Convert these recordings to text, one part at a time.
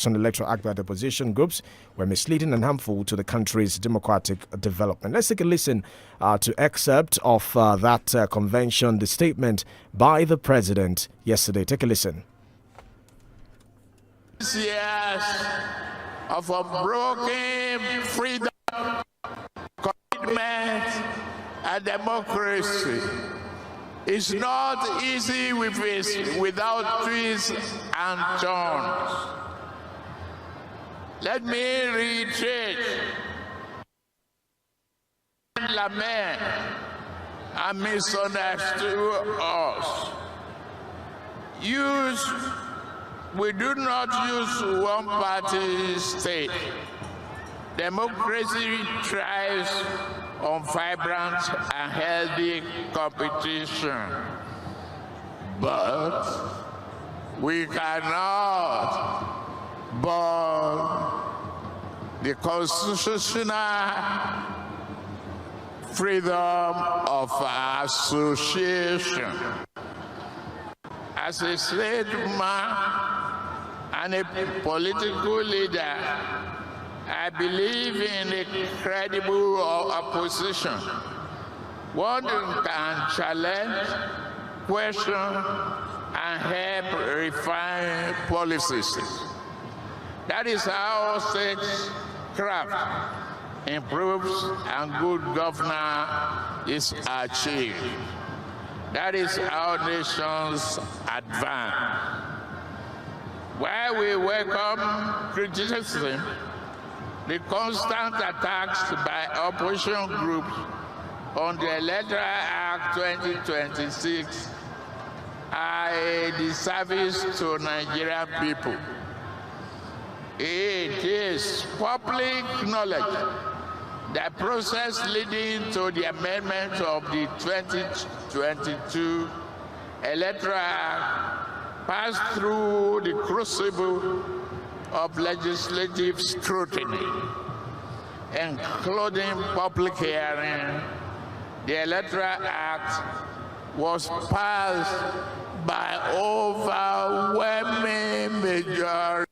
attacks on the Electoral Act by the opposition groups were misleading and harmful to the country's democratic development. Let's take a listen to excerpt of that convention, the statement by the president yesterday. Take a listen. 6 years of unbroken freedom, commitment, and democracy. It's not easy without twists and turns. Let me reiterate, lament and misunderstood us. We do not use one-party state. Democracy thrives on vibrant and healthy competition. But we cannot burn the constitutional freedom of association. As a statesman and a political leader, I believe in a credible opposition. One can challenge, question, and help refine policies. That is how statecraft improves and good governance is achieved. That is how nations advance. While we welcome criticism, the constant attacks by opposition groups on the Electoral Act 2026 are a disservice to Nigerian people. It is public knowledge that process leading to the amendment of the 2022 Electoral Act passed through the crucible of legislative scrutiny, including public hearing. The Electoral Act was passed by overwhelming majority.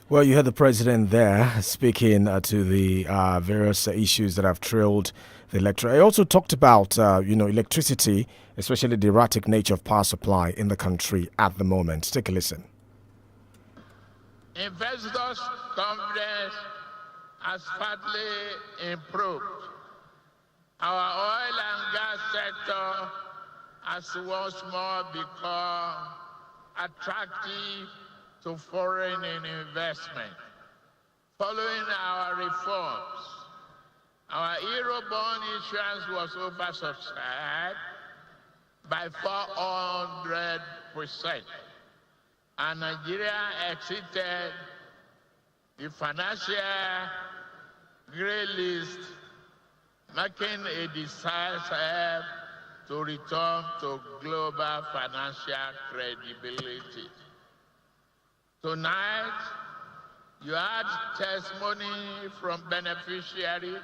Well, you heard the president there speaking to the various issues that have trailed the electorate. He also talked about, electricity, especially the erratic nature of power supply in the country at the moment. Take a listen. Investors' confidence has partly improved. Our oil and gas sector has once more become attractive to foreign investment. Following our reforms, our Eurobond issuance was oversubscribed by 400%, and Nigeria exceeded the financial grey list, making a decisive to return to global financial credibility. Tonight, you had testimony from beneficiaries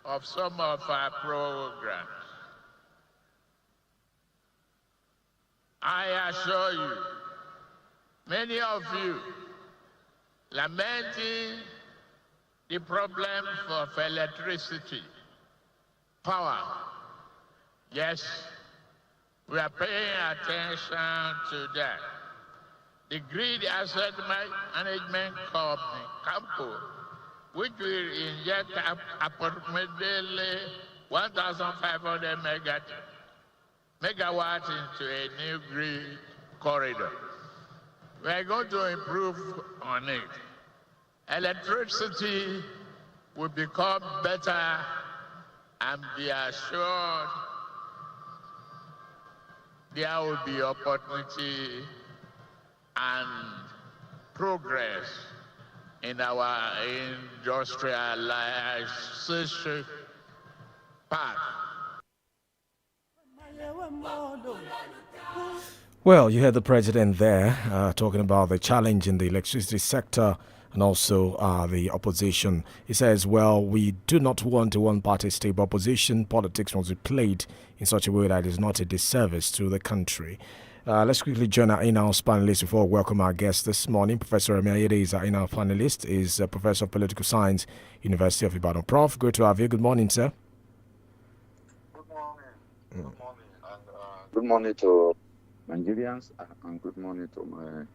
of some of our programs. I assure you, many of you lamenting the problem of electricity, power. Yes, we are paying attention to that. The Grid Asset Management Company, CAMCO, which will inject approximately 1,500 megawatts into a new grid corridor. We are going to improve on it. Electricity will become better, and be assured there will be opportunity and progress in our industrialization path. Well, you heard the president there talking about the challenge in the electricity sector and also the opposition. He says, well, we do not want a one-party state, but opposition politics must be played in such a way that is not a disservice to the country. Let's quickly join our in-house panelists before we welcome our guest this morning. Professor Remi Ayede is our in-house panelist, is a professor of political science, University of Ibadan. Prof, good to have you. Good morning, sir. Good morning. Good morning. And good morning to Nigerians, and good morning to my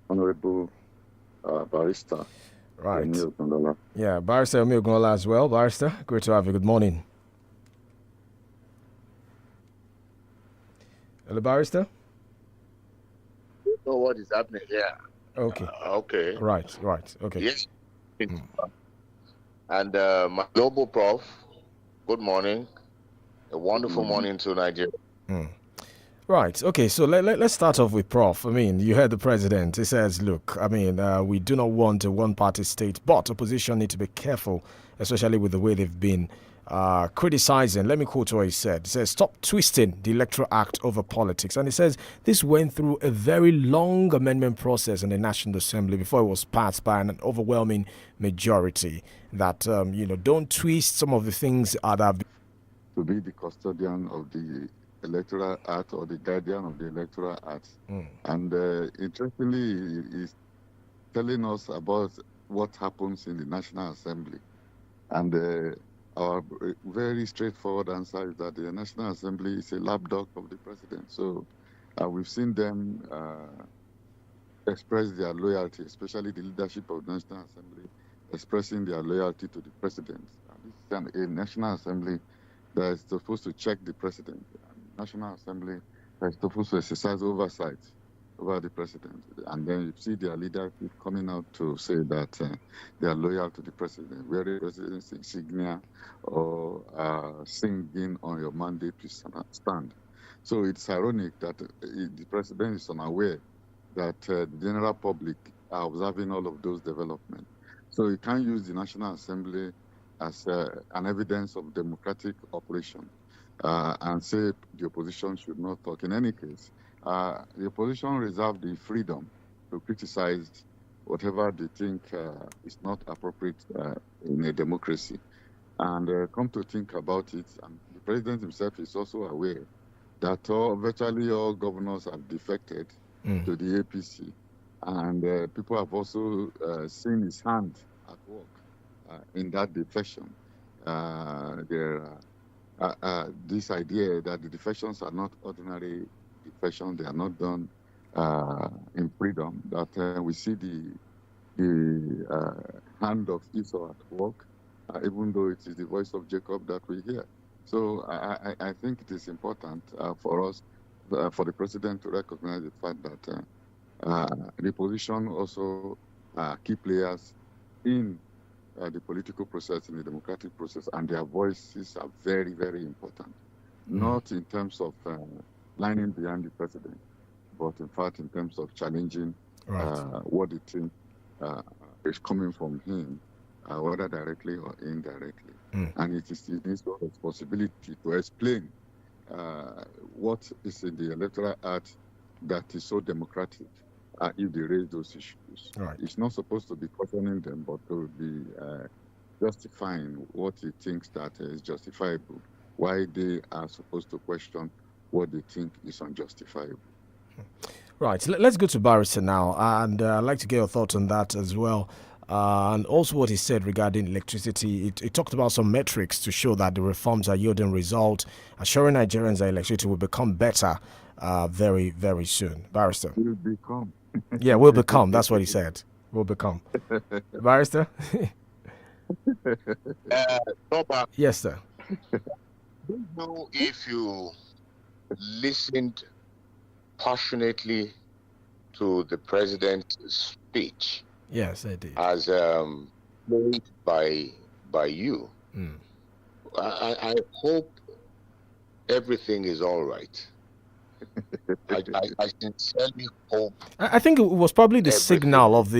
honorable barrister. Right. Emil Gondola. Yeah, Barrister Emil Gondola as well. Barrister, great to have you. Good morning. Hello, Barrister. Know what is happening here. Okay. Okay. Right. Okay. Yes. And my global prof, good morning. A wonderful morning to Nigeria. Right. Okay. So let's start off with Prof. I mean, you heard the president. He says, look, I mean, we do not want a one-party state, but opposition need to be careful, especially with the way they've been criticizing. Let me quote what he said. He says, stop twisting the Electoral Act over politics. And he says this went through a very long amendment process in the National Assembly before it was passed by an overwhelming majority. That, don't twist some of the things that have been. To be the custodian of the Electoral Act or the guardian of the Electoral Act. And interestingly, he's telling us about what happens in the National Assembly. And our very straightforward answer is that the National Assembly is a lapdog of the president. So we've seen them express their loyalty, especially the leadership of the National Assembly, expressing their loyalty to the president. This is a National Assembly that is supposed to check the president. National Assembly is supposed to exercise oversight over the president. And then you see their leadership coming out to say that they are loyal to the president, wearing president's insignia or singing on your mandate to stand. So it's ironic that the president is unaware that the general public are observing all of those developments. So you can't use the National Assembly as an evidence of democratic operation and say the opposition should not talk. In any case, the opposition reserve the freedom to criticize whatever they think is not appropriate in a democracy. And come to think about it, and the president himself is also aware that virtually all governors have defected to the APC. And people have also seen his hand at work in that defection. This idea that the defections are not ordinary defections, they are not done in freedom, that we see the hand of Esau at work, even though it is the voice of Jacob that we hear. So I think it is important for us, for the president to recognize the fact that the opposition also key players in the political process, in the democratic process, and their voices are very, very important. Not in terms of lining behind the president, but in fact in terms of challenging what they think is coming from him, whether directly or indirectly. And it is his responsibility to explain what is in the Electoral Act that is so democratic if they raise those issues. It's not supposed to be questioning them, but to be justifying what he thinks that is justifiable, why they are supposed to question what they think is unjustifiable. Right, let's go to Barrister now, and I'd like to get your thoughts on that as well. And also what he said regarding electricity. He talked about some metrics to show that the reforms are yielding results, assuring Nigerians that electricity will become better very, very soon. Barrister. Will become. Yeah, will become. That's what he said. Will become. Barrister? Yes, sir. I don't know if you listened passionately to the president's speech. Yes, I did. As played by you. I hope everything is all right. I sincerely hope. I think it was probably the signal of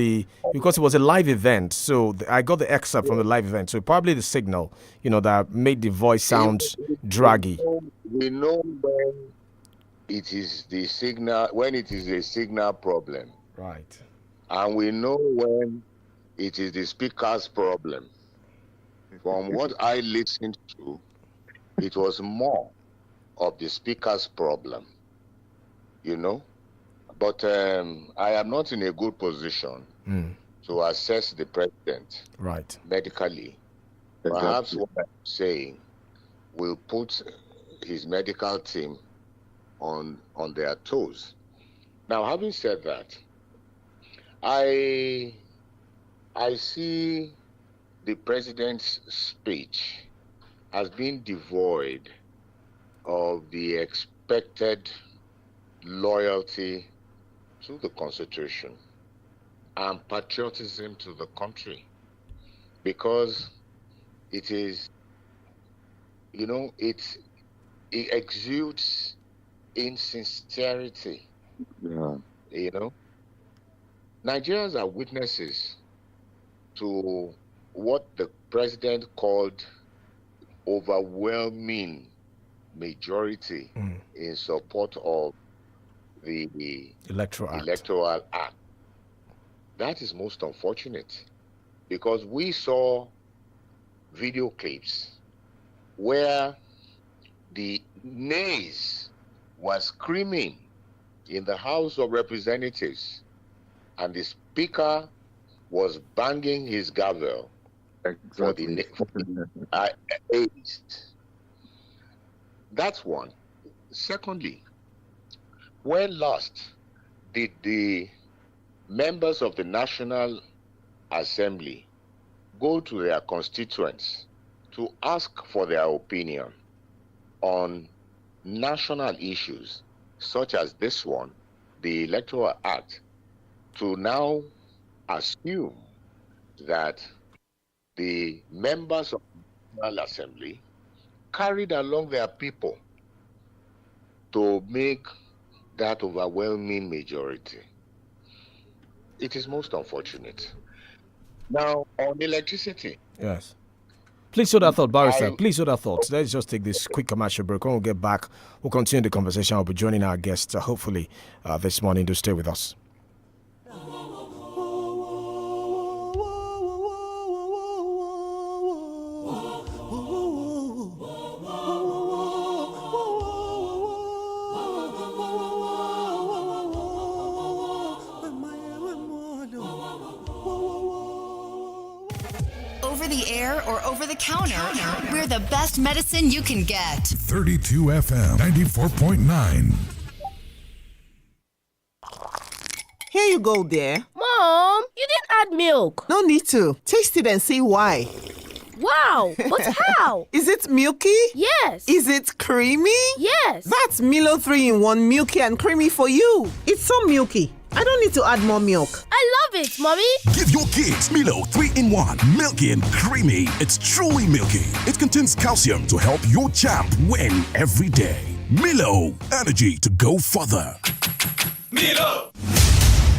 because it was a live event. So I got the excerpt from the live event. So probably the signal, that made the voice sound draggy. We know when it is the signal, when it is a signal problem. Right. And we know when it is the speaker's problem. From what I listened to, it was more of the speaker's problem, you know. But I am not in a good position to assess the president medically. Exactly. Perhaps what I'm saying will put his medical team on their toes. Now, having said that, I see the president's speech as being devoid of the expected loyalty to the Constitution and patriotism to the country, because it is, you know, it exudes insincerity. Yeah. You know, Nigerians are witnesses to what the president called overwhelming majority in support of the Electoral Act. That is most unfortunate, because we saw video clips where the nays were screaming in the House of Representatives, and the speaker was banging his gavel Exactly. for the aides. That's one. Secondly, when last did the members of the National Assembly go to their constituents to ask for their opinion on national issues such as this one, the Electoral Act, to now assume that the members of the National Assembly carried along their people to make that overwhelming majority? It is most unfortunate. Now, on electricity. Yes. Please hold that thought, Barrister. Please hold that thought. Let's just take this quick commercial break. When we get back, we'll continue the conversation. I'll be joining our guests, hopefully, this morning. Do stay with us. Over the air or over the counter, we're the best medicine you can get. 32 FM 94.9. Here you go, dear. Mom, you didn't add milk. No need to. Taste it and see why. Wow, but how? Is it milky? Yes. Is it creamy? Yes. That's Milo 3-in-1 milky and creamy for you. It's so milky. I don't need to add more milk. I love it, Mommy. Give your kids Milo 3-in-1, milky and creamy. It's truly milky. It contains calcium to help your champ win every day. Milo, energy to go further. Milo.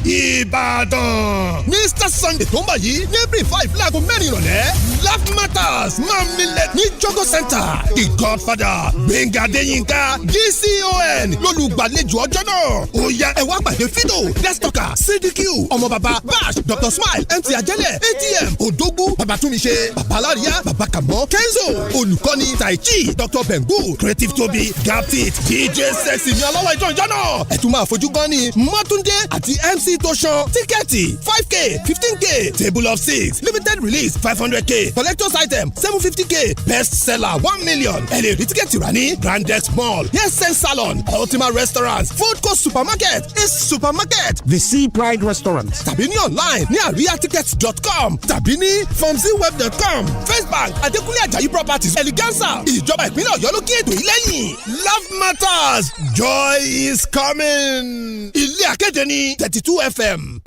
Ìbàdàn Mr Sunday tó ń bọ̀ yìí ní April 5 láago 4 ìrọ̀lẹ́ Laugh Matters máa milẹ̀ ní Jogo Center. The Godfather Gbẹ̀ngà Adéyínká GCON lólùgbàlejò ọjọ́ náà. Ó yá ẹ wá pàdé Fido Destoka CDQ ọmọ bàbá Bash Dr Smile MC Ajẹ́lẹ̀ ATM Odogwu Babatunmise Babalariya Babakamo Kenzo olùkọ́ni Tai Chi Dr Bengu Creative Tobi Gaptit DJ Sexy ní ọlọ́wọ́ ìjọ náà. Ẹ tún máa fojú gan ni Mọ́túndé àti MC Toshan tíkẹ́ẹ̀tì 5k 15k table of 6 limited release 500k collector's item 750k best seller 1 million. ẹ lè rí tíkẹ́ẹ̀tì rà ní Brandex Mall Yes Salon Ultima Restaurant Food Court Supermarket East Supermarket The Sea Pride Restaurant tàbí ní online ní ariatickets.com tàbí ní formzweb.com First Bank Adékúnlé Àjàyí Properties Eleganza ìjọba ìpínlẹ̀ Ọ̀yọ́ ló kí ètò yìí lẹ́yìn. Love Matters Joy is coming. Ilé akéde ní 32 FM.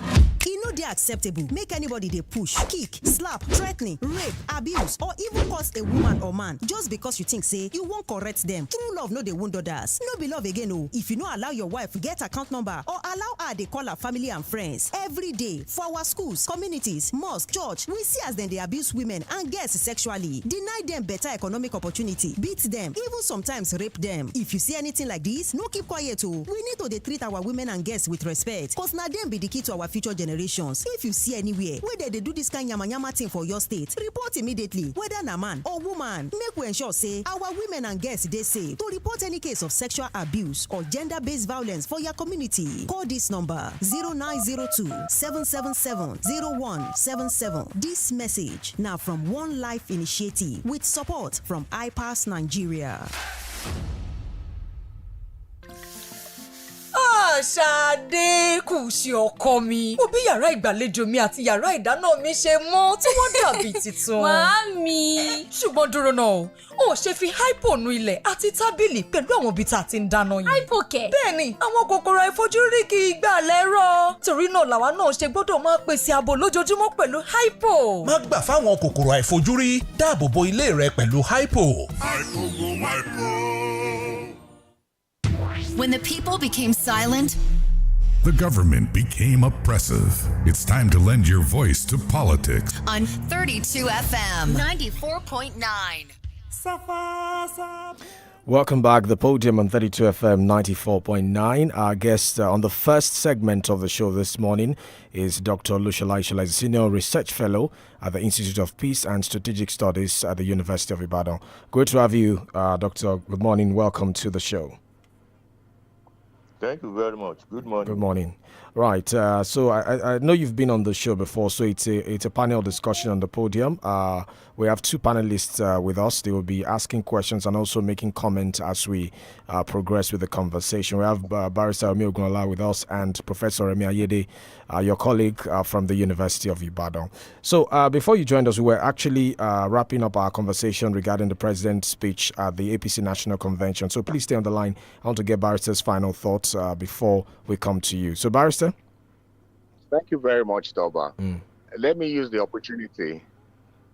E no dey acceptable make anybody dey push, kick, slap, threatening, rape, abuse or even curse a woman or man just because you think say you wan correct them. True love no dey wound others. No be love again o. If you no allow your wife get account number or allow her dey call her family and friends every day for our schools, communities, mosque, church, we see as dem dey abuse women and girls sexually, deny dem better economic opportunity, beat dem, even sometimes rape dem. If you see anything like this, no keep quiet o. We need to dey treat our women and girls with respect, cause na dem be the key to our future generations. questions. If you see anywhere where they do this kind yama thing for your state, report immediately, whether na man or woman. Make we ensure say our women and girls they safe to report any case of sexual abuse or gender-based violence for your community. Call this number 0902 777 0177. This message now from One Life Initiative with support from iPass Nigeria. Ṣadé kù sí ọkọ mi. Mo bí yàrá ìgbàlejò mi àti yàrá ìdáná mi ṣe mọ́ tí wọ́n dàbí tuntun. Màámi. Ṣùgbọ́n dúró náà, ó ṣe fi hypo nu ilẹ̀ àti tábìlì pẹ̀lú àwọn ibi tá a ti ń dáná yìí. Hypo kẹ̀. Bẹ́ẹ̀ni, àwọn kòkòrò àìfojúrí kì í gbà lẹ́rọ̀. Torí náà làwa náà ṣe gbọ́dọ̀ máa pèsè ààbò lójoojúmọ́ pẹ̀lú hypo. Má gbà fáwọn kòkòrò àìfojúrí, dáàbò bo ilé rẹ pẹ̀lú hypo. When the people became silent, The government became oppressive. It's time to lend your voice to politics. On 32 FM 94.9. Welcome back. The Podium on 32 FM 94.9. Our guest on the first segment of the show this morning is Dr. Olusola Ishola, a Senior Research Fellow at the Institute of Peace and Strategic Studies at the University of Ibadan. Great to have you, Doctor. Good morning. Welcome to the show. Thank you very much. Good morning. Good morning. Right. So I know you've been on the show before. So it's a panel discussion on the podium. We have two panelists with us. They will be asking questions and also making comments as we progress with the conversation. We have Barrister Remi Ogunlola with us and Professor Remi Ayede, your colleague from the University of Ibadan. So before you joined us, we were actually wrapping up our conversation regarding the president's speech at the APC National Convention. So please stay on the line. I want to get Barrister's final thoughts before we come to you. So Barrister? Thank you very much, Toba. Let me use the opportunity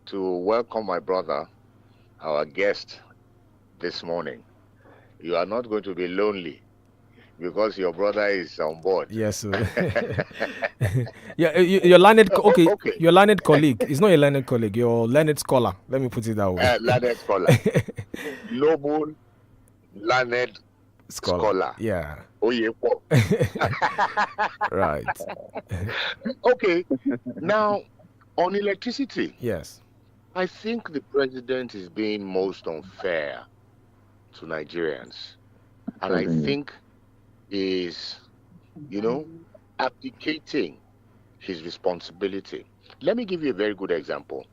to welcome my brother, our guest this morning. You are not going to be lonely because your brother is on board. Yes. Yeah, your learned okay. Your learned colleague. It's not a learned colleague. Your learned scholar. Let me put it that way. Learned scholar. Noble, learned scholar. Yeah. Oh, yeah. Right. Okay. Now, on electricity. Yes. I think the president is being most unfair to Nigerians. And I think is, abdicating his responsibility. Let me give you a very good example.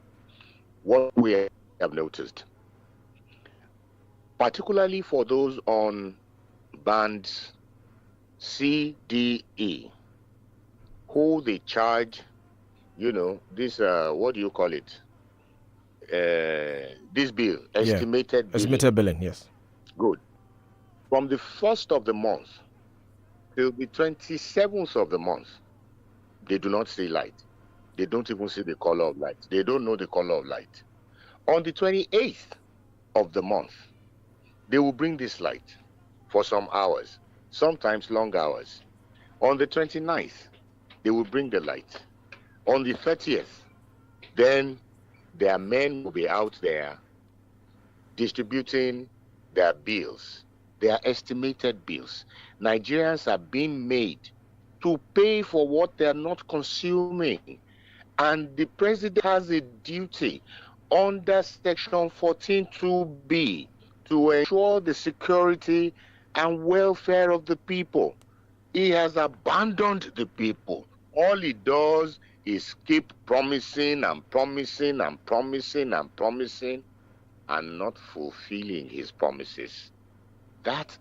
What we have noticed, particularly for those on bands C, D, E, who they charge, this, what do you call it? This bill, estimated billing. Estimated billing, yes. Good. From the 1st of the month till the 27th of the month, they do not see light. They don't even see the color of light. They don't know the color of light. On the 28th of the month, they will bring this light for some hours, sometimes long hours. On the 29th, they will bring the light. On the 30th, then their men will be out there distributing their bills, their estimated bills. Nigerians are being made to pay for what they are not consuming. And the president has a duty under Section 14(2)(b) to ensure the security and welfare of the people. He has abandoned the people. All he does is keep promising and promising and promising and promising and not fulfilling his promises. That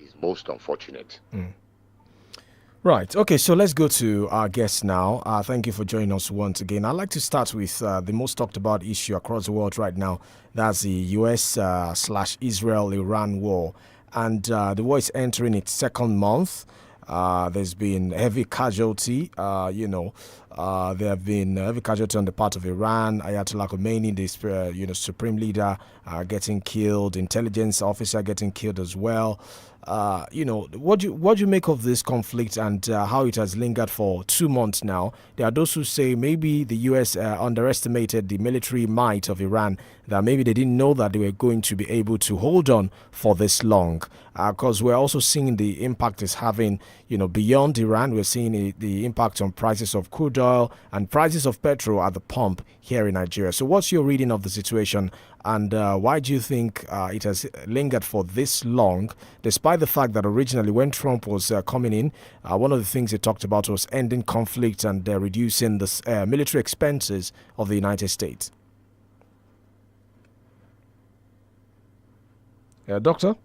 is most unfortunate. Right. Okay, so let's go to our guests now. Thank you for joining us once again. I'd like to start with the most talked about issue across the world right now. That's the US/Israel-Iran war. And the war is entering its second month. There's been heavy casualty, there have been heavy casualty on the part of Iran. Ayatollah Khomeini, the supreme leader, getting killed, intelligence officer getting killed as well. what do you make of this conflict and how it has lingered for 2 months now? There are those who say maybe the U.S. Underestimated the military might of Iran, that maybe they didn't know that they were going to be able to hold on for this long. Because we're also seeing the impact it's having, beyond Iran. We're seeing the impact on prices of crude oil and prices of petrol at the pump here in Nigeria. So what's your reading of the situation? And why do you think it has lingered for this long, despite the fact that originally when Trump was coming in, one of the things he talked about was ending conflict and reducing the military expenses of the United States? Doctor?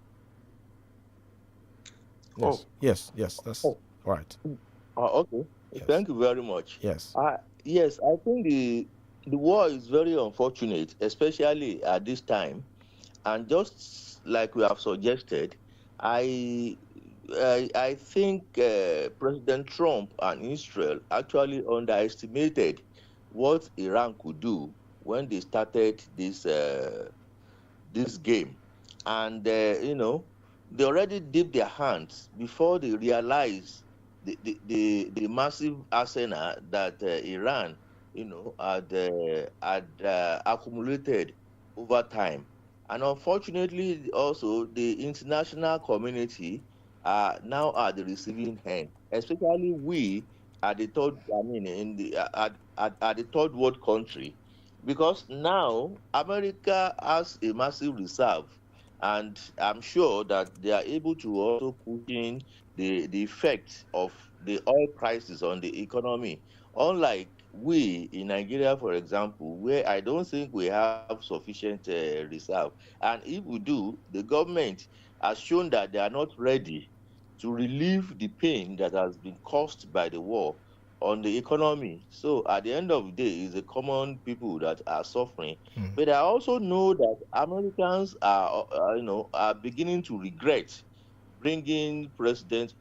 Yes. Yes, that's right. Okay. Yes. Thank you very much. Yes. Yes, I think the war is very unfortunate, especially at this time. And just like we have suggested, I think President Trump and Israel actually underestimated what Iran could do when they started this game. And, they already dipped their hands before they realized the massive arsenal that Iran, had accumulated over time. And unfortunately, also, the international community are now at the receiving end, especially we at the third, at the third world country, because now America has a massive reserve. And I'm sure that they are able to also put in the effect of the oil prices on the economy. Unlike we in Nigeria, for example, where I don't think we have sufficient reserve. And if we do, the government has shown that they are not ready to relieve the pain that has been caused by the war on the economy. So at the end of the day, it's the common people that are suffering. But I also know that Americans are beginning to regret bringing President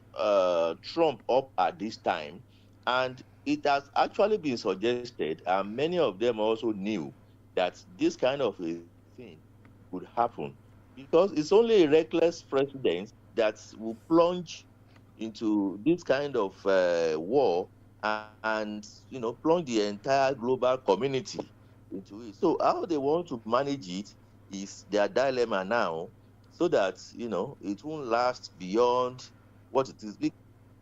Trump up at this time. And it has actually been suggested, and many of them also knew, that this kind of a thing could happen. Because it's only a reckless president that will plunge into this kind of war and plunge the entire global community into it. So how they want to manage it is their dilemma now, so that it won't last beyond what it is.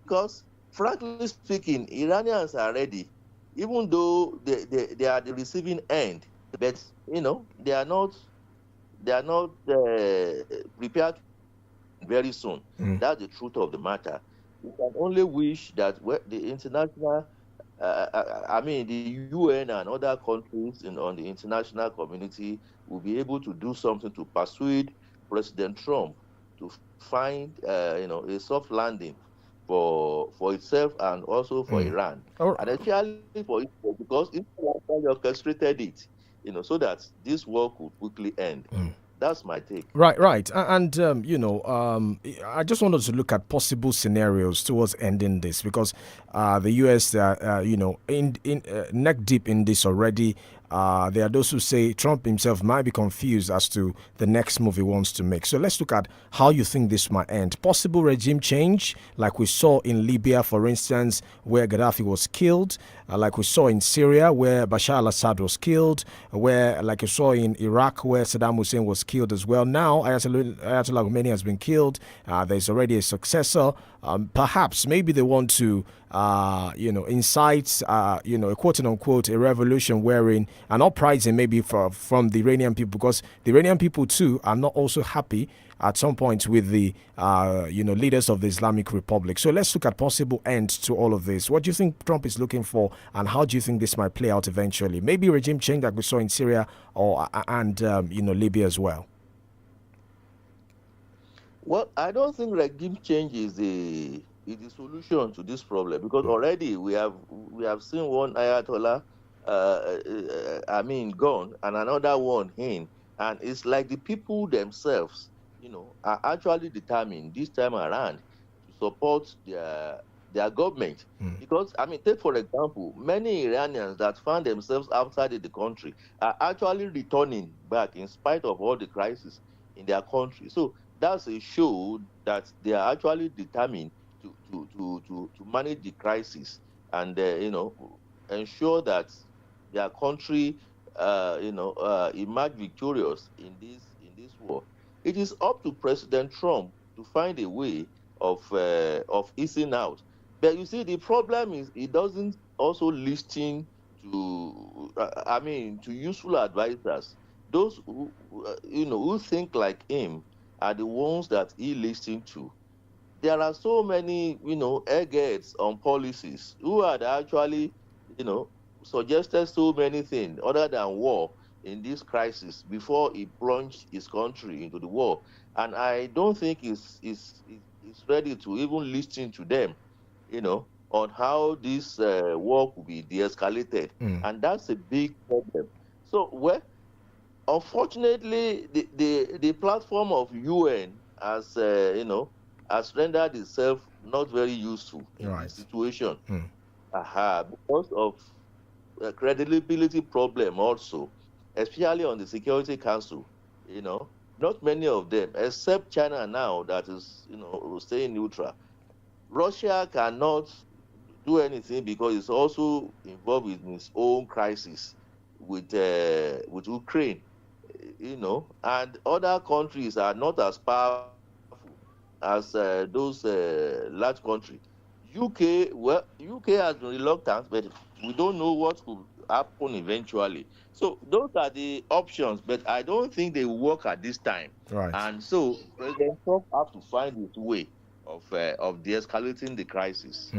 Because frankly speaking, Iranians are ready, even though they are the receiving end, but they are not prepared very soon. That's the truth of the matter. We can only wish that the international, the UN and other countries on the international community will be able to do something to persuade President Trump to find, a soft landing for itself and also for Iran, and especially for Israel, because Israel orchestrated it, so that this war could quickly end. That's my take. Right. And, I just wanted to look at possible scenarios towards ending this, because the U.S., neck deep in this already. There are those who say Trump himself might be confused as to the next move he wants to make. So let's look at how you think this might end. Possible regime change, like we saw in Libya, for instance, where Gaddafi was killed, like we saw in Syria, where Bashar al-Assad was killed, where, like you saw in Iraq, where Saddam Hussein was killed as well. Now, Ayatollah Khomeini has been killed. There's already a successor. Perhaps, maybe they want to, incite, a quote-unquote, a revolution wherein an uprising maybe from the Iranian people, because the Iranian people too are not also happy at some point with the, leaders of the Islamic Republic. So let's look at possible end to all of this. What do you think Trump is looking for, and how do you think this might play out eventually? Maybe regime change like we saw in Syria and Libya as well. Well, I don't think regime change is the solution to this problem, because already we have seen one Ayatollah, gone, and another one in, and it's like the people themselves, are actually determined this time around to support their government. Because take for example, many Iranians that found themselves outside of the country are actually returning back in spite of all the crisis in their country. So that's a show that they are actually determined to manage the crisis and ensure that their country emerge victorious in this war. It is up to President Trump to find a way of easing out. But you see, the problem is he doesn't also listen to useful advisors. Those who think like him are the ones that he listens to. There are so many, eggheads on policies who had actually, suggested so many things other than war in this crisis before he plunged his country into the war. And I don't think he's ready to even listen to them, on how this war could be de-escalated. And that's a big problem. So, unfortunately, the platform of UN has, has rendered itself not very useful in this situation. Because of a credibility problem also, especially on the Security Council. Not many of them, except China now that is, staying neutral. Russia cannot do anything because it's also involved in its own crisis with Ukraine, and other countries are not as powerful as those large countries. UK has been reluctant, but we don't know what could happen eventually. So those are the options, but I don't think they will work at this time. Right. And so President Trump have to find his way of de-escalating the crisis.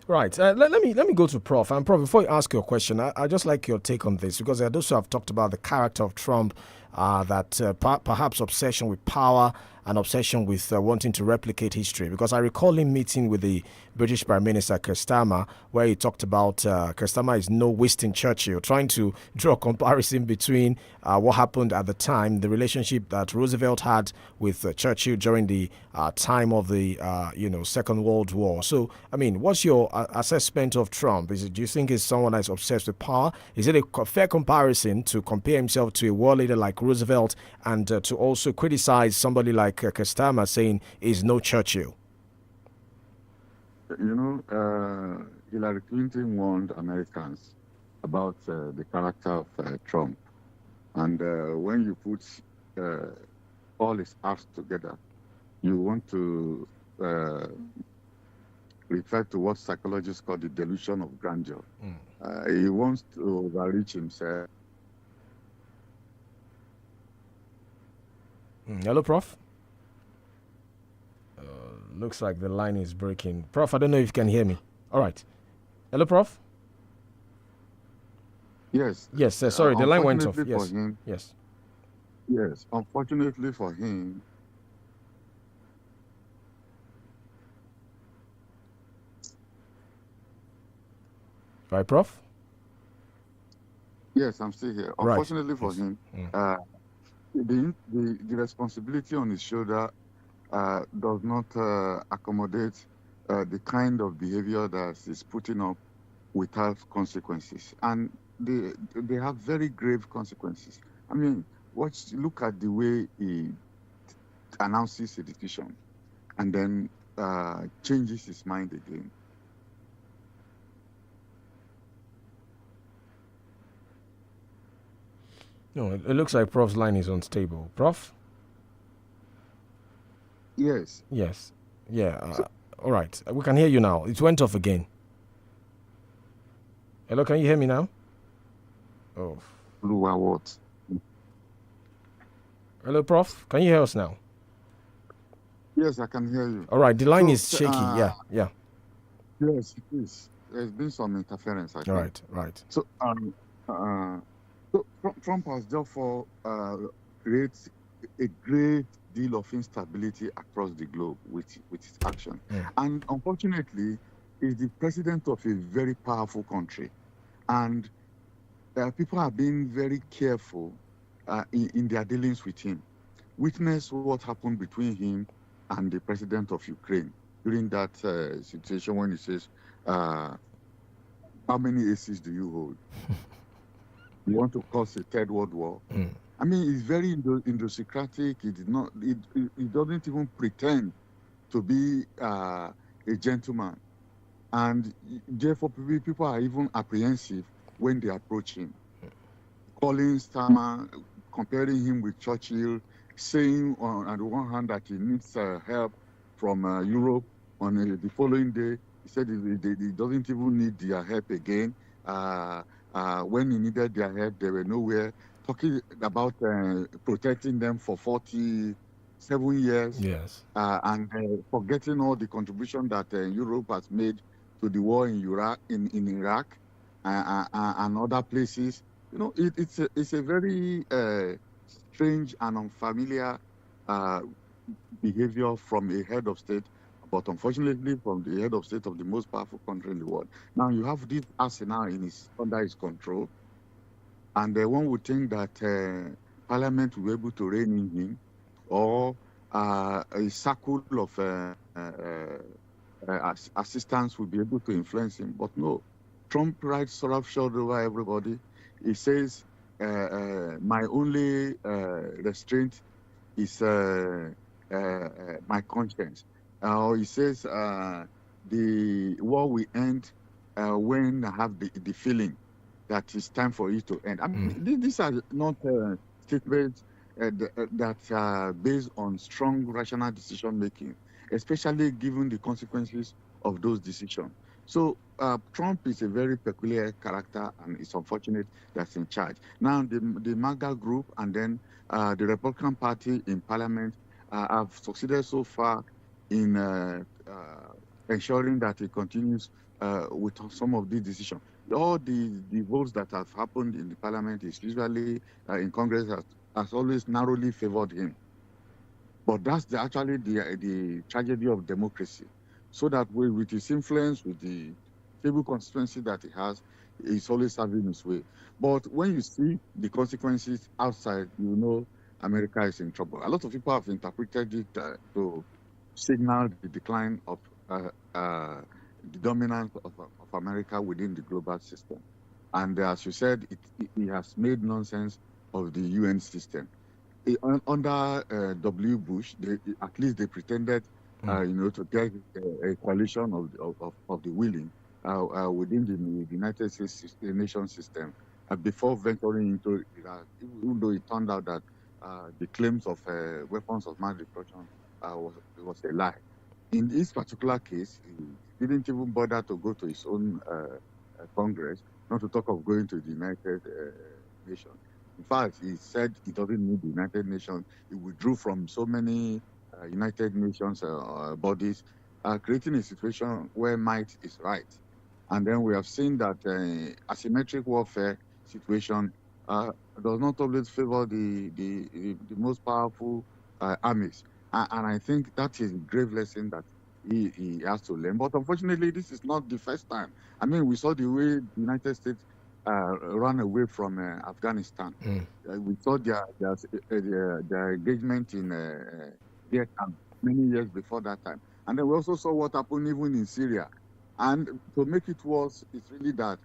Right. Let me go to Prof. And Prof, before you ask your question, I just like your take on this, because those who have talked about the character of Trump, that perhaps obsession with power and obsession with wanting to replicate history. Because I recall him meeting with the British Prime Minister Keir Starmer, where he talked about Keir Starmer is no Winston Churchill, trying to draw a comparison between what happened at the time, the relationship that Roosevelt had with Churchill during the time of the Second World War. So, I mean, what's your assessment of Trump? Do you think he's someone that's obsessed with power? Is it a fair comparison to compare himself to a world leader like Roosevelt and to also criticize somebody like Keir Starmer, saying he's no Churchill? Hillary Clinton warned Americans about the character of Trump. And when you put all his acts together, you want to refer to what psychologists call the delusion of grandeur. He wants to overreach himself. Hello, Prof. Looks like the line is breaking. Prof, I don't know if you can hear me. All right. Hello, Prof. Yes. Yes, sorry, the line went off. Yes. Yes. Yes. Unfortunately for him, right, Prof? Yes, I'm still here. Right. Unfortunately for him, the responsibility on his shoulder does not accommodate the kind of behavior that is putting up without consequences. And they have very grave consequences. I mean, look at the way he announces a decision and then changes his mind again. No, it looks like Prof's line is unstable. Prof? Yes. Yes. Yeah. All right. We can hear you now. It went off again. Hello, can you hear me now? Oh. What? Hello, Prof. Can you hear us now? Yes, I can hear you. All right. The line is shaky. Yeah. Yes, it is. There's been some interference, I think. Right. So, so Trump has therefore created a great deal of instability across the globe with his action. And unfortunately, he's the president of a very powerful country. And people are being very careful in their dealings with him. Witness what happened between him and the president of Ukraine during that situation when he says, how many aces do you hold? You want to cause a third world war? I mean, it's very idiosyncratic. It did not. It doesn't even pretend to be a gentleman, and therefore people are even apprehensive when they approach him, calling Starmer, comparing him with Churchill, saying on the one hand that he needs help from Europe. On the following day, he said he doesn't even need their help again. When he needed their help, they were nowhere. Talking about protecting them for 47 years. Yes. And forgetting all the contribution that Europe has made to the war in Iraq, and other places. You know, it's a very strange and unfamiliar behavior from a head of state, but unfortunately from the head of state of the most powerful country in the world. Now you have this arsenal under his control, and one would think that Parliament will be able to rein in him, or a circle of assistants will be able to influence him. But no, Trump rides roughshod over everybody. He says, my only restraint is my conscience. He says, the war will end when I have the feeling that it's time for it to end. I mean, these are not statements that are based on strong rational decision making, especially given the consequences of those decisions. So Trump is a very peculiar character, and it's unfortunate that's in charge. Now the MAGA group and then the Republican Party in Parliament have succeeded so far in ensuring that it continues with some of these decisions. All the votes that have happened in the Parliament is usually in Congress has always narrowly favored him. But that's actually the tragedy of democracy. So that with his influence, with the stable constituency that he has, he's always having his way. But when you see the consequences outside, you know America is in trouble. A lot of people have interpreted it to signal the decline of the dominance of America within the global system. And as you said, it has made nonsense of the UN system. Under W. Bush, at least they pretended to get a coalition of the willing within the United States Nation system before venturing into Iraq, even though it turned out that the claims of weapons of mass destruction was a lie. In this particular case, he didn't even bother to go to his own Congress, not to talk of going to the United Nations. In fact, he said he doesn't need the United Nations. He withdrew from so many United Nations bodies, creating a situation where might is right. And then we have seen that asymmetric warfare situation does not always favor the most powerful armies. And I think that is a grave lesson that he has to learn. But unfortunately, this is not the first time. I mean, we saw the way the United States run away from Afghanistan. We saw their engagement in Vietnam many years before that time. And then we also saw what happened even in Syria. And to make it worse, it's really that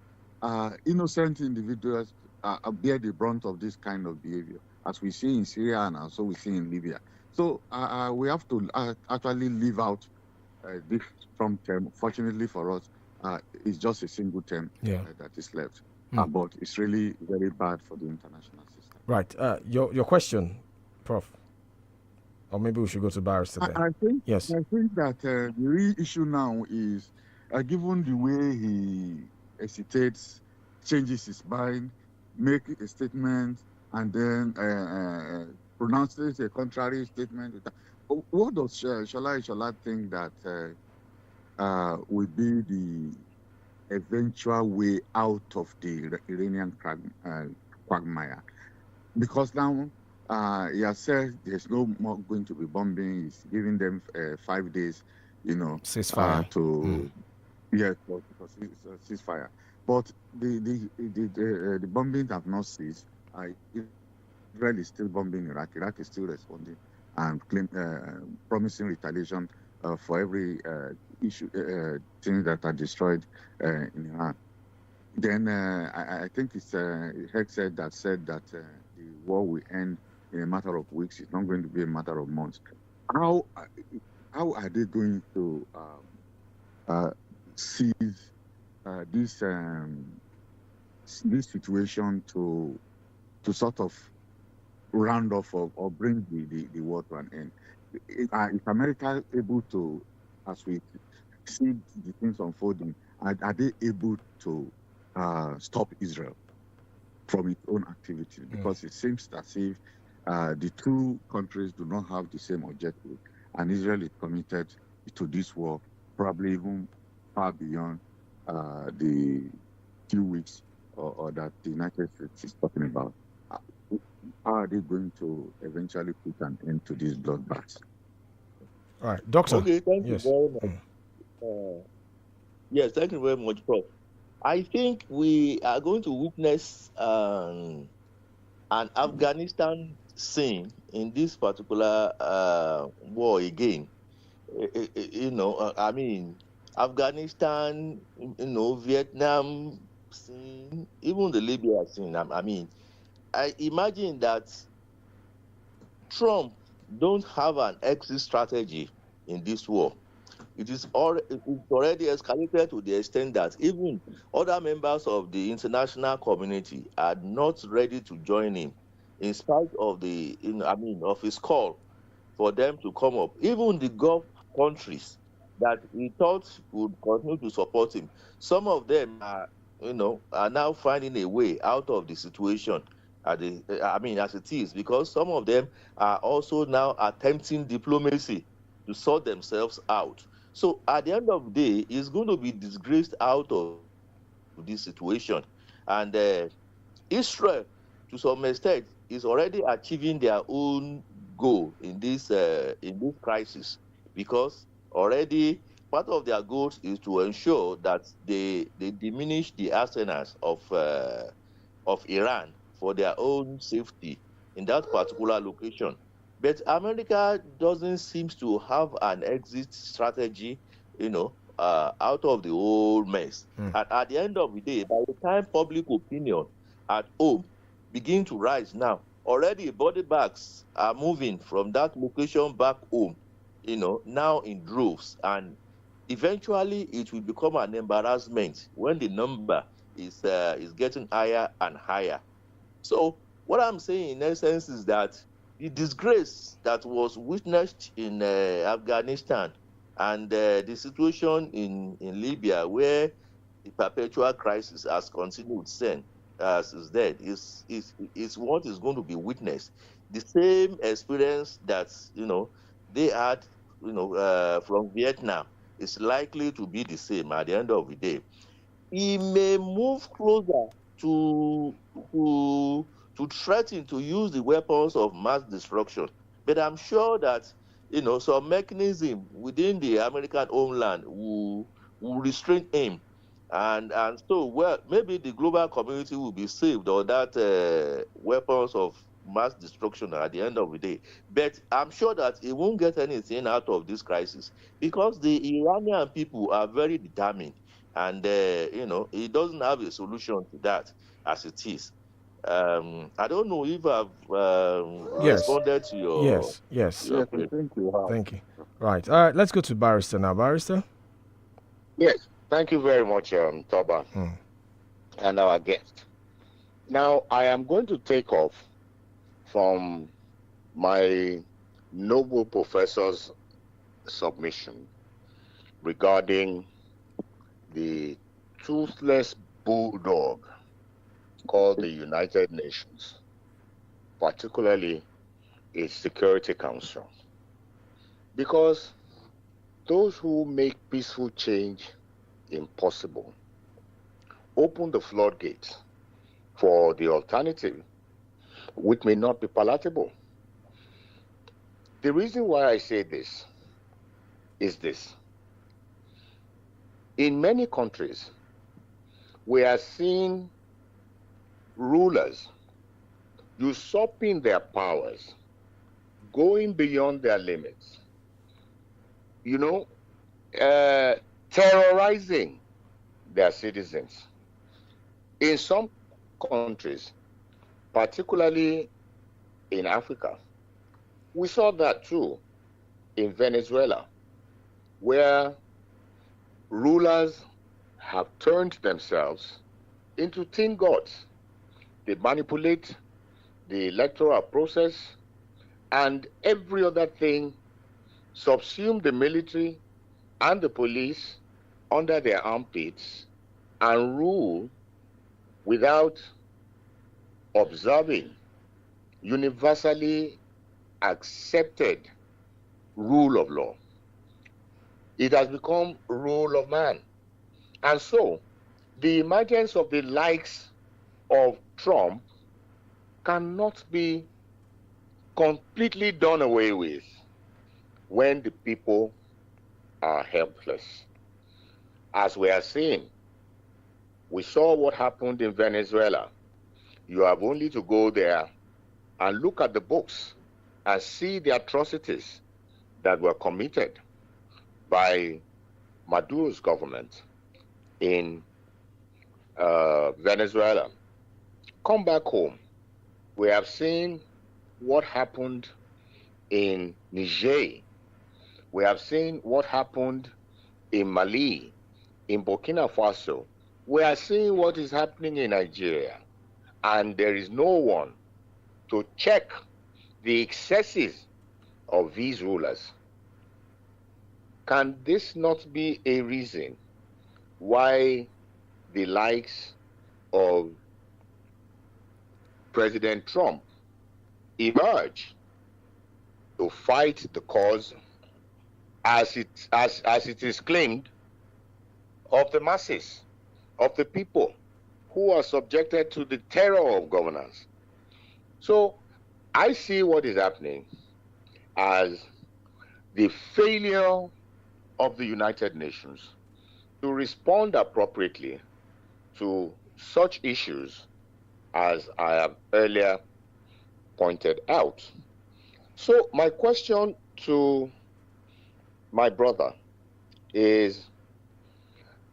innocent individuals bear the brunt of this kind of behavior, as we see in Syria and also we see in Libya. So we have to actually leave out this Trump term. Fortunately for us, it's just a single term that is left. But it's really very bad for the international system. Right. Your question, Prof. Or maybe we should go to Barrister then. I think, yes. I think that the real issue now is, given the way he hesitates, changes his mind, make a statement, and then pronounces a contrary statement. What does Shola think that will be the eventual way out of the Iranian quagmire? Because now he has said there's no more going to be bombing. He's giving them 5 days, ceasefire for ceasefire. But the bombings have not ceased. Israel is still bombing Iraq. Iraq is still responding and promising retaliation for every thing that are destroyed in Iran. Then I think it's Hegseth that said that the the war will end in a matter of weeks. It's not going to be a matter of months. How are they going to seize this situation to sort of round off or bring the war to an end? Is America able to, as we see the things unfolding, are they able to stop Israel from its own activity? Because it seems as if the two countries do not have the same objective, and Israel is committed to this war, probably even far beyond the few weeks or that the United States is talking about. How are they going to eventually put an end to this bloodbath? All right, Doctor. Okay, thank yes. you very much. Yes, thank you very much, Prof. I think we are going to witness an Afghanistan scene in this particular war again. I mean, Afghanistan, Vietnam scene, even the Libya scene. I mean, I imagine that Trump don't have an exit strategy in this war. It's already escalated to the extent that even other members of the international community are not ready to join him, in spite of of his call for them to come up. Even the Gulf countries that he thought would continue to support him, some of them are now finding a way out of the situation. As it is, because some of them are also now attempting diplomacy to sort themselves out. So at the end of the day, he's going to be disgraced out of this situation. And Israel, to some extent, is already achieving their own goal in this crisis, because already part of their goals is to ensure that they diminish the arsenals of Iran for their own safety in that particular location. But America doesn't seem to have an exit strategy, out of the whole mess. And at the end of the day, by the time public opinion at home begin to rise now, already body bags are moving from that location back home, now in droves. And eventually it will become an embarrassment when the number is getting higher and higher. So what I'm saying in essence is that the disgrace that was witnessed in Afghanistan and the situation in Libya, where the perpetual crisis has continued since then, is what is going to be witnessed. The same experience that they had from Vietnam is likely to be the same at the end of the day. He may move closer to threaten to use the weapons of mass destruction. But I'm sure that, some mechanism within the American homeland will restrain him. And so, maybe the global community will be saved or that weapons of mass destruction at the end of the day. But I'm sure that he won't get anything out of this crisis, because the Iranian people are very determined. And, he doesn't have a solution to that as it is. I don't know if I've responded to your... Yes. Yes, Thank you. Right. All right, let's go to Barrister now. Barrister? Yes, thank you very much, Toba, and our guest. Now, I am going to take off from my noble professor's submission regarding the toothless bulldog called the United Nations, particularly its Security Council. Because those who make peaceful change impossible open the floodgates for the alternative, which may not be palatable. The reason why I say this is this. In many countries, we are seeing rulers usurping their powers, going beyond their limits, terrorizing their citizens. In some countries, particularly in Africa. We saw that too in Venezuela, where rulers have turned themselves into tin gods. They manipulate the electoral process and every other thing, subsume the military and the police under their armpits and rule without observing universally accepted rule of law. It has become rule of man. And so, the emergence of the likes of Trump cannot be completely done away with when the people are helpless. As we are seeing, we saw what happened in Venezuela. You have only to go there and look at the books and see the atrocities that were committed by Maduro's government in Venezuela. Come back home. We have seen what happened in Niger. We have seen what happened in Mali, in Burkina Faso. We are seeing what is happening in Nigeria. And there is no one to check the excesses of these rulers. Can this not be a reason why the likes of President Trump emerge to fight the cause, as it is claimed, of the masses, of the people who are subjected to the terror of governance? So I see what is happening as the failure of the United Nations to respond appropriately to such issues as I have earlier pointed out. So my question to my brother is,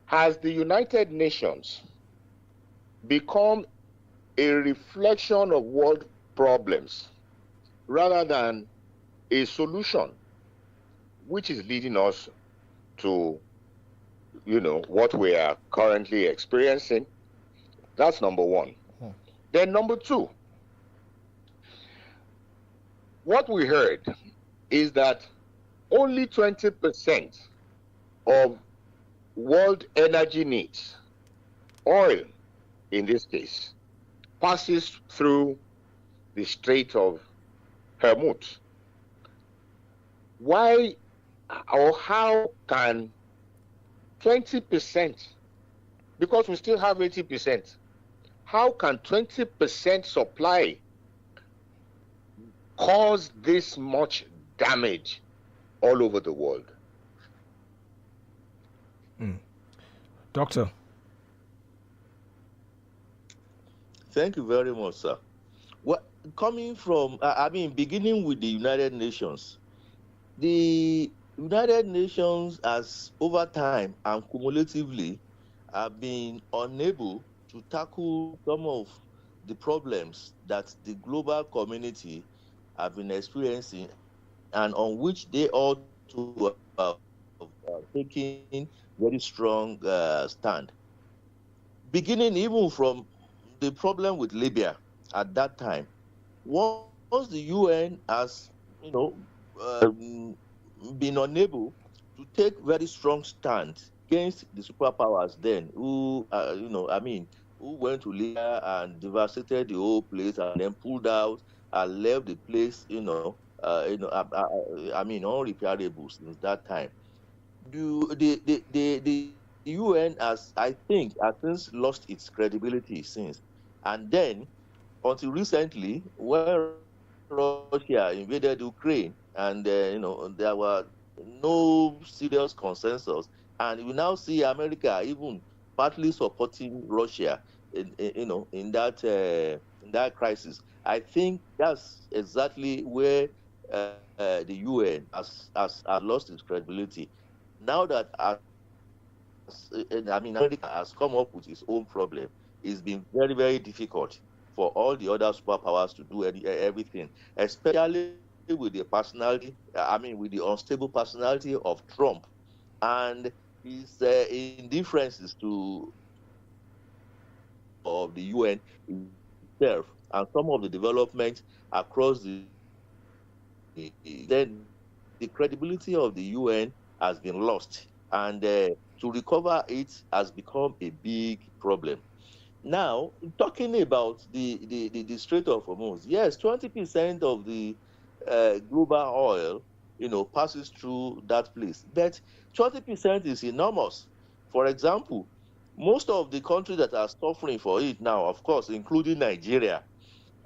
has the United Nations become a reflection of world problems rather than a solution, which is leading us to, what we are currently experiencing? That's number one. Then number two, what we heard is that only 20% of world energy needs, oil in this case, passes through the Strait of Hormuz. Why or how can 20%, because we still have 80%, how can 20% supply cause this much damage all over the world? Doctor. Thank you very much, sir. Well, beginning with the United Nations, the United Nations has, over time and cumulatively, have been unable to tackle some of the problems that the global community have been experiencing and on which they ought to taking very strong stand. Beginning even from the problem with Libya at that time, once the UN has, been unable to take very strong stand against the superpowers then, who went to Libya and devastated the whole place and then pulled out and left the place, unrepairable since that time. The UN has since lost its credibility since. And then, until recently, when Russia invaded Ukraine and, there were no serious consensus, and we now see America even partly supporting Russia in that crisis. I think that's exactly where the UN has lost its credibility. Now that America has come up with its own problem, it's been very, very difficult for all the other superpowers to do everything, especially with the personality, with the unstable personality of Trump and his indifferences to of the UN itself and some of the developments across then the credibility of the UN has been lost, and to recover it has become a big problem. Now, talking about the Strait of Hormuz, yes, 20% of the global oil, passes through that place, but 20% is enormous. For example, most of the countries that are suffering for it now, of course, including Nigeria,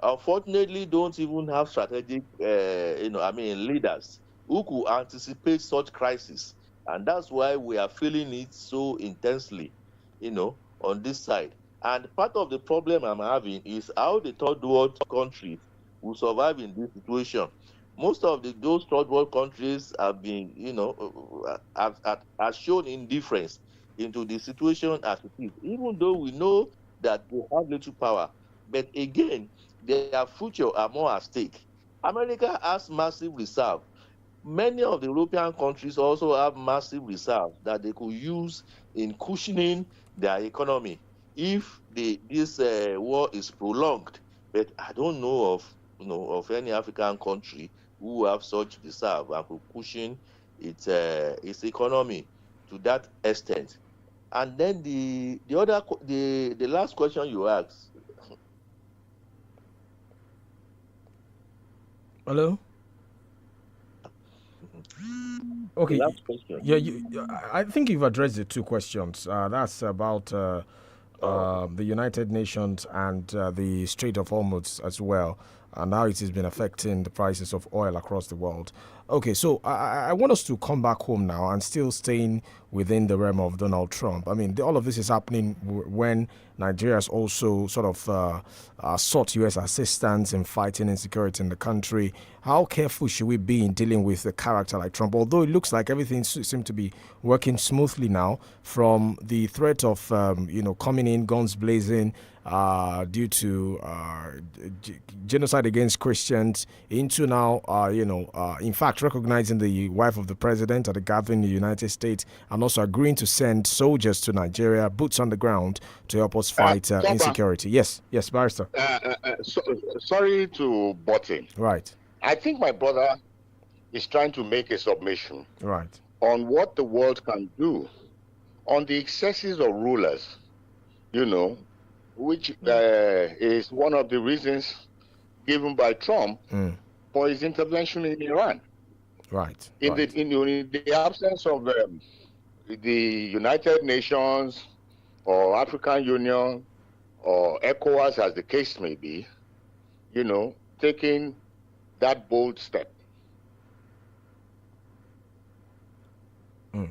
unfortunately don't even have strategic, leaders who could anticipate such crisis. And that's why we are feeling it so intensely, on this side. And part of the problem I'm having is how the third world countries will survive in this situation. Most of those third world countries have been, have shown indifference into the situation as it is, even though we know that they have little power. But again, their future are more at stake. America has massive reserve. Many of the European countries also have massive reserves that they could use in cushioning their economy if this war is prolonged. But I don't know of any African country who have such reserve and could cushion its economy to that extent. And then the last question you asked. Hello? Okay. Last question. Yeah, I think you've addressed the two questions. That's about the United Nations and the Strait of Hormuz as well. And how it has been affecting the prices of oil across the world. Okay, so I want us to come back home now and still staying within the realm of Donald Trump. I mean, all of this is happening when Nigeria has also sort of sought U.S. assistance in fighting insecurity in the country. How careful should we be in dealing with a character like Trump? Although it looks like everything seems to be working smoothly now, from the threat of coming in guns blazing due to genocide against Christians, into now in fact recognizing the wife of the president at a gathering in the United States, and also agreeing to send soldiers to Nigeria, boots on the ground, to help us fight insecurity. Yes, Barrister. Sorry to butt in. Right. I think my brother is trying to make a submission right on what the world can do on the excesses of rulers, which is one of the reasons given by Trump for his intervention in Iran. Right. In the absence of the United Nations or African Union or ECOWAS, as the case may be, taking that bold step.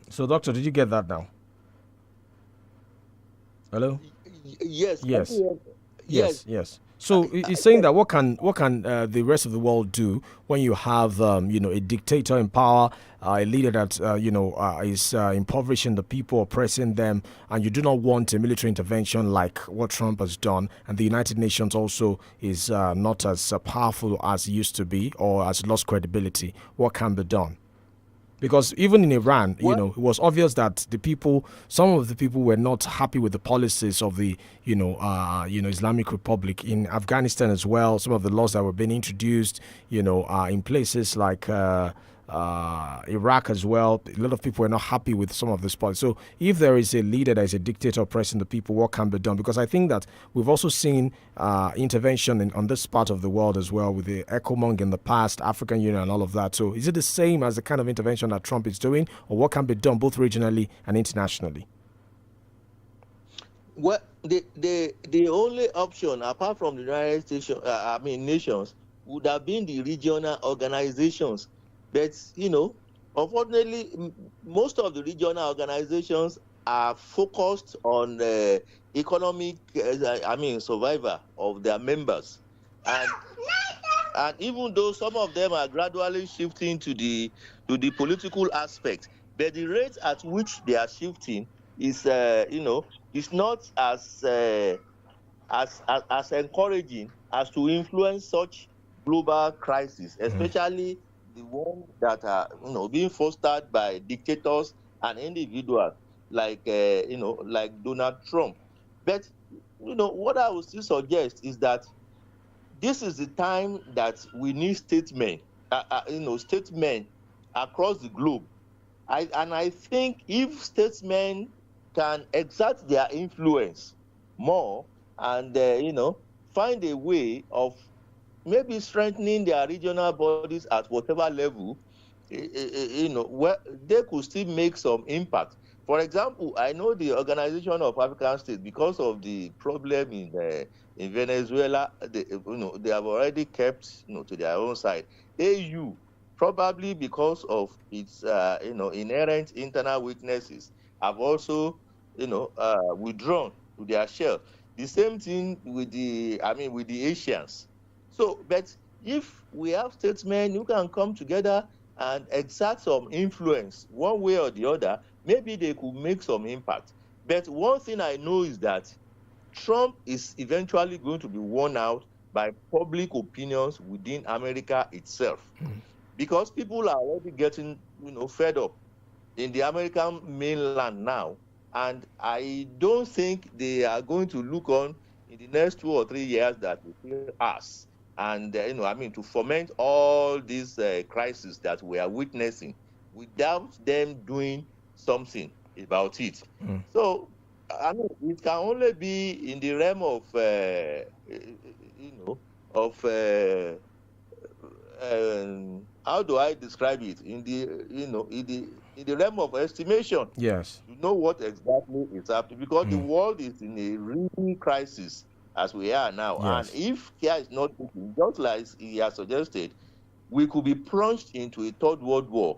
So, Doctor, did you get that now? Hello? Yes. Yes. So he's saying that what can the rest of the world do when you have a dictator in power, a leader that is impoverishing the people, oppressing them, and you do not want a military intervention like what Trump has done, and the United Nations also is not as powerful as it used to be, or has lost credibility. What can be done? Because even in Iran, it was obvious that some of the people were not happy with the policies of the, Islamic Republic. In Afghanistan as well, some of the laws that were being introduced, in places like Iraq as well, a lot of people were not happy with some of this policy. So if there is a leader that is a dictator oppressing the people, what can be done? Because I think that we've also seen intervention on this part of the world as well, with the ECOMOG in the past, African Union and all of that. So is it the same as the kind of intervention that Trump is doing, or what can be done both regionally and internationally? Well, the only option apart from the United States, nations, would have been the regional organizations. But, unfortunately, most of the regional organizations are focused on economic, survival of their members. And even though some of them are gradually shifting to the political aspect, but the rate at which they are shifting is, is not as as encouraging as to influence such global crisis, especially the ones that are being fostered by dictators and individuals like like Donald Trump. But what I would still suggest is that this is the time that we need statesmen, statesmen across the globe. I think if statesmen can exert their influence more and find a way of maybe strengthening their regional bodies at whatever level, where they could still make some impact. For example, I know the Organization of African States, because of the problem in Venezuela, they have already kept to their own side. AU, probably because of its inherent internal weaknesses, have also withdrawn to their shell. The same thing with with the Asians. So, but if we have statesmen who can come together and exert some influence one way or the other, maybe they could make some impact. But one thing I know is that Trump is eventually going to be worn out by public opinions within America itself, because people are already getting fed up in the American mainland now, and I don't think they are going to look on in the next 2 or 3 years that we feel us. And to foment all these crises that we are witnessing without them doing something about it. So it can only be in the realm of how do I describe it? In the realm of estimation. Yes. To know what exactly is happening, because the world is in a real crisis as we are now. Yes. And if care is not taken, just like he has suggested, we could be plunged into a third world war,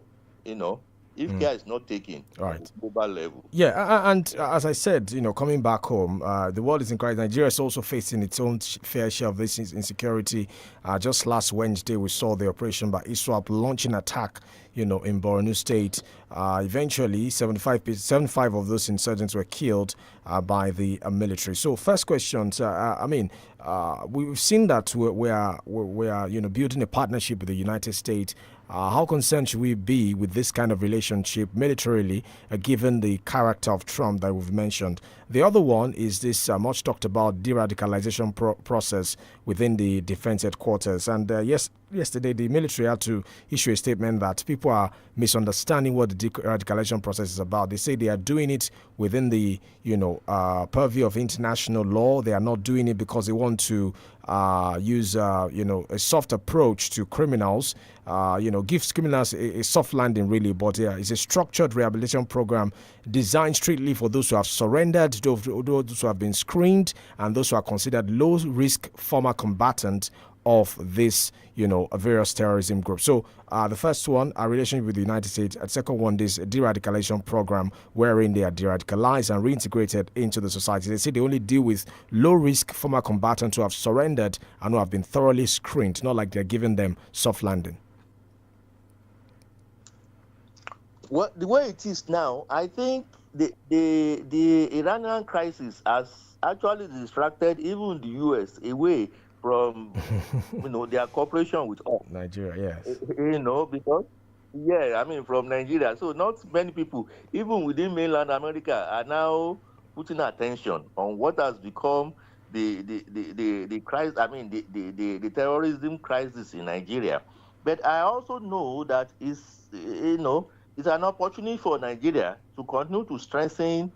if care is not taken at global level. Yeah, and as I said, coming back home, the world is in crisis. Nigeria is also facing its own fair share of this insecurity. Just last Wednesday, we saw the operation by ISWAP launching attack, in Borno State. Eventually, 75 of those insurgents were killed by the military. So, first question, we've seen that we are building a partnership with the United States. How concerned should we be with this kind of relationship militarily, given the character of Trump that we've mentioned? The other one is this much talked about de-radicalization process within the defense headquarters. And yesterday, the military had to issue a statement that people are misunderstanding what the de-radicalization process is about. They say they are doing it within the purview of international law. They are not doing it because they want to use a soft approach to criminals. Gives criminals a soft landing, really, but it's a structured rehabilitation program designed strictly for those who have surrendered, those who have been screened, and those who are considered low-risk former combatants of this, various terrorism groups. So the first one, our relationship with the United States. The second one, this de-radicalization program, wherein they are de-radicalized and reintegrated into the society. They say they only deal with low-risk former combatants who have surrendered and who have been thoroughly screened, not like they're giving them soft landing. Well, the way it is now, I think the Iranian crisis has actually distracted even the U.S. away from their cooperation with us. Nigeria, yes. Because from Nigeria. So not many people, even within mainland America, are now putting attention on what has become the crisis. The terrorism crisis in Nigeria. But I also know that it's an opportunity for Nigeria to continue to strengthen,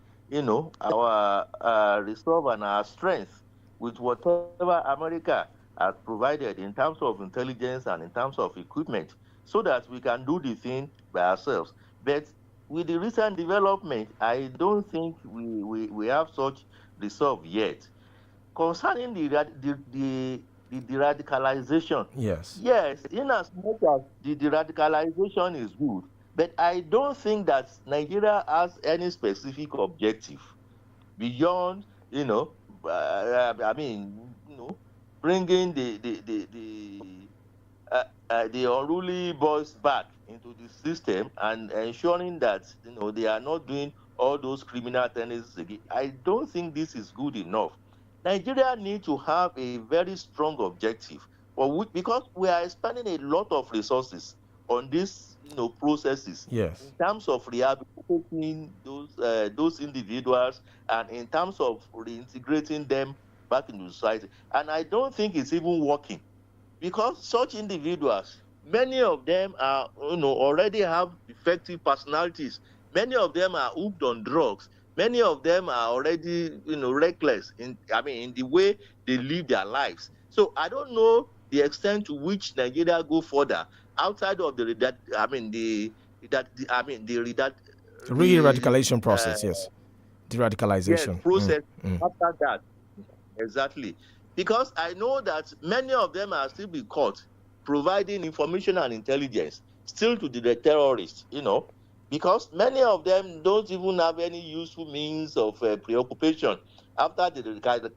our resolve and our strength with whatever America has provided in terms of intelligence and in terms of equipment, so that we can do the thing by ourselves. But with the recent development, I don't think we have such resolve yet. Concerning the radicalization, yes, in as much as the radicalization is good, but I don't think that Nigeria has any specific objective beyond, bringing the unruly boys back into the system and ensuring that they are not doing all those criminal tendencies again. I don't think this is good enough. Nigeria needs to have a very strong objective, because we are spending a lot of resources on these, processes. Yes. In terms of rehabilitating those individuals, and in terms of reintegrating them back into society. And I don't think it's even working, because such individuals, many of them are, already have defective personalities. Many of them are hooked on drugs. Many of them are already, reckless in the way they live their lives. So I don't know the extent to which Nigeria go further outside of the re-radicalization process. Yes, de-radicalization. Yes, process after that. Exactly, because I know that many of them are still being caught providing information and intelligence still to the terrorists. Because many of them don't even have any useful means of preoccupation after the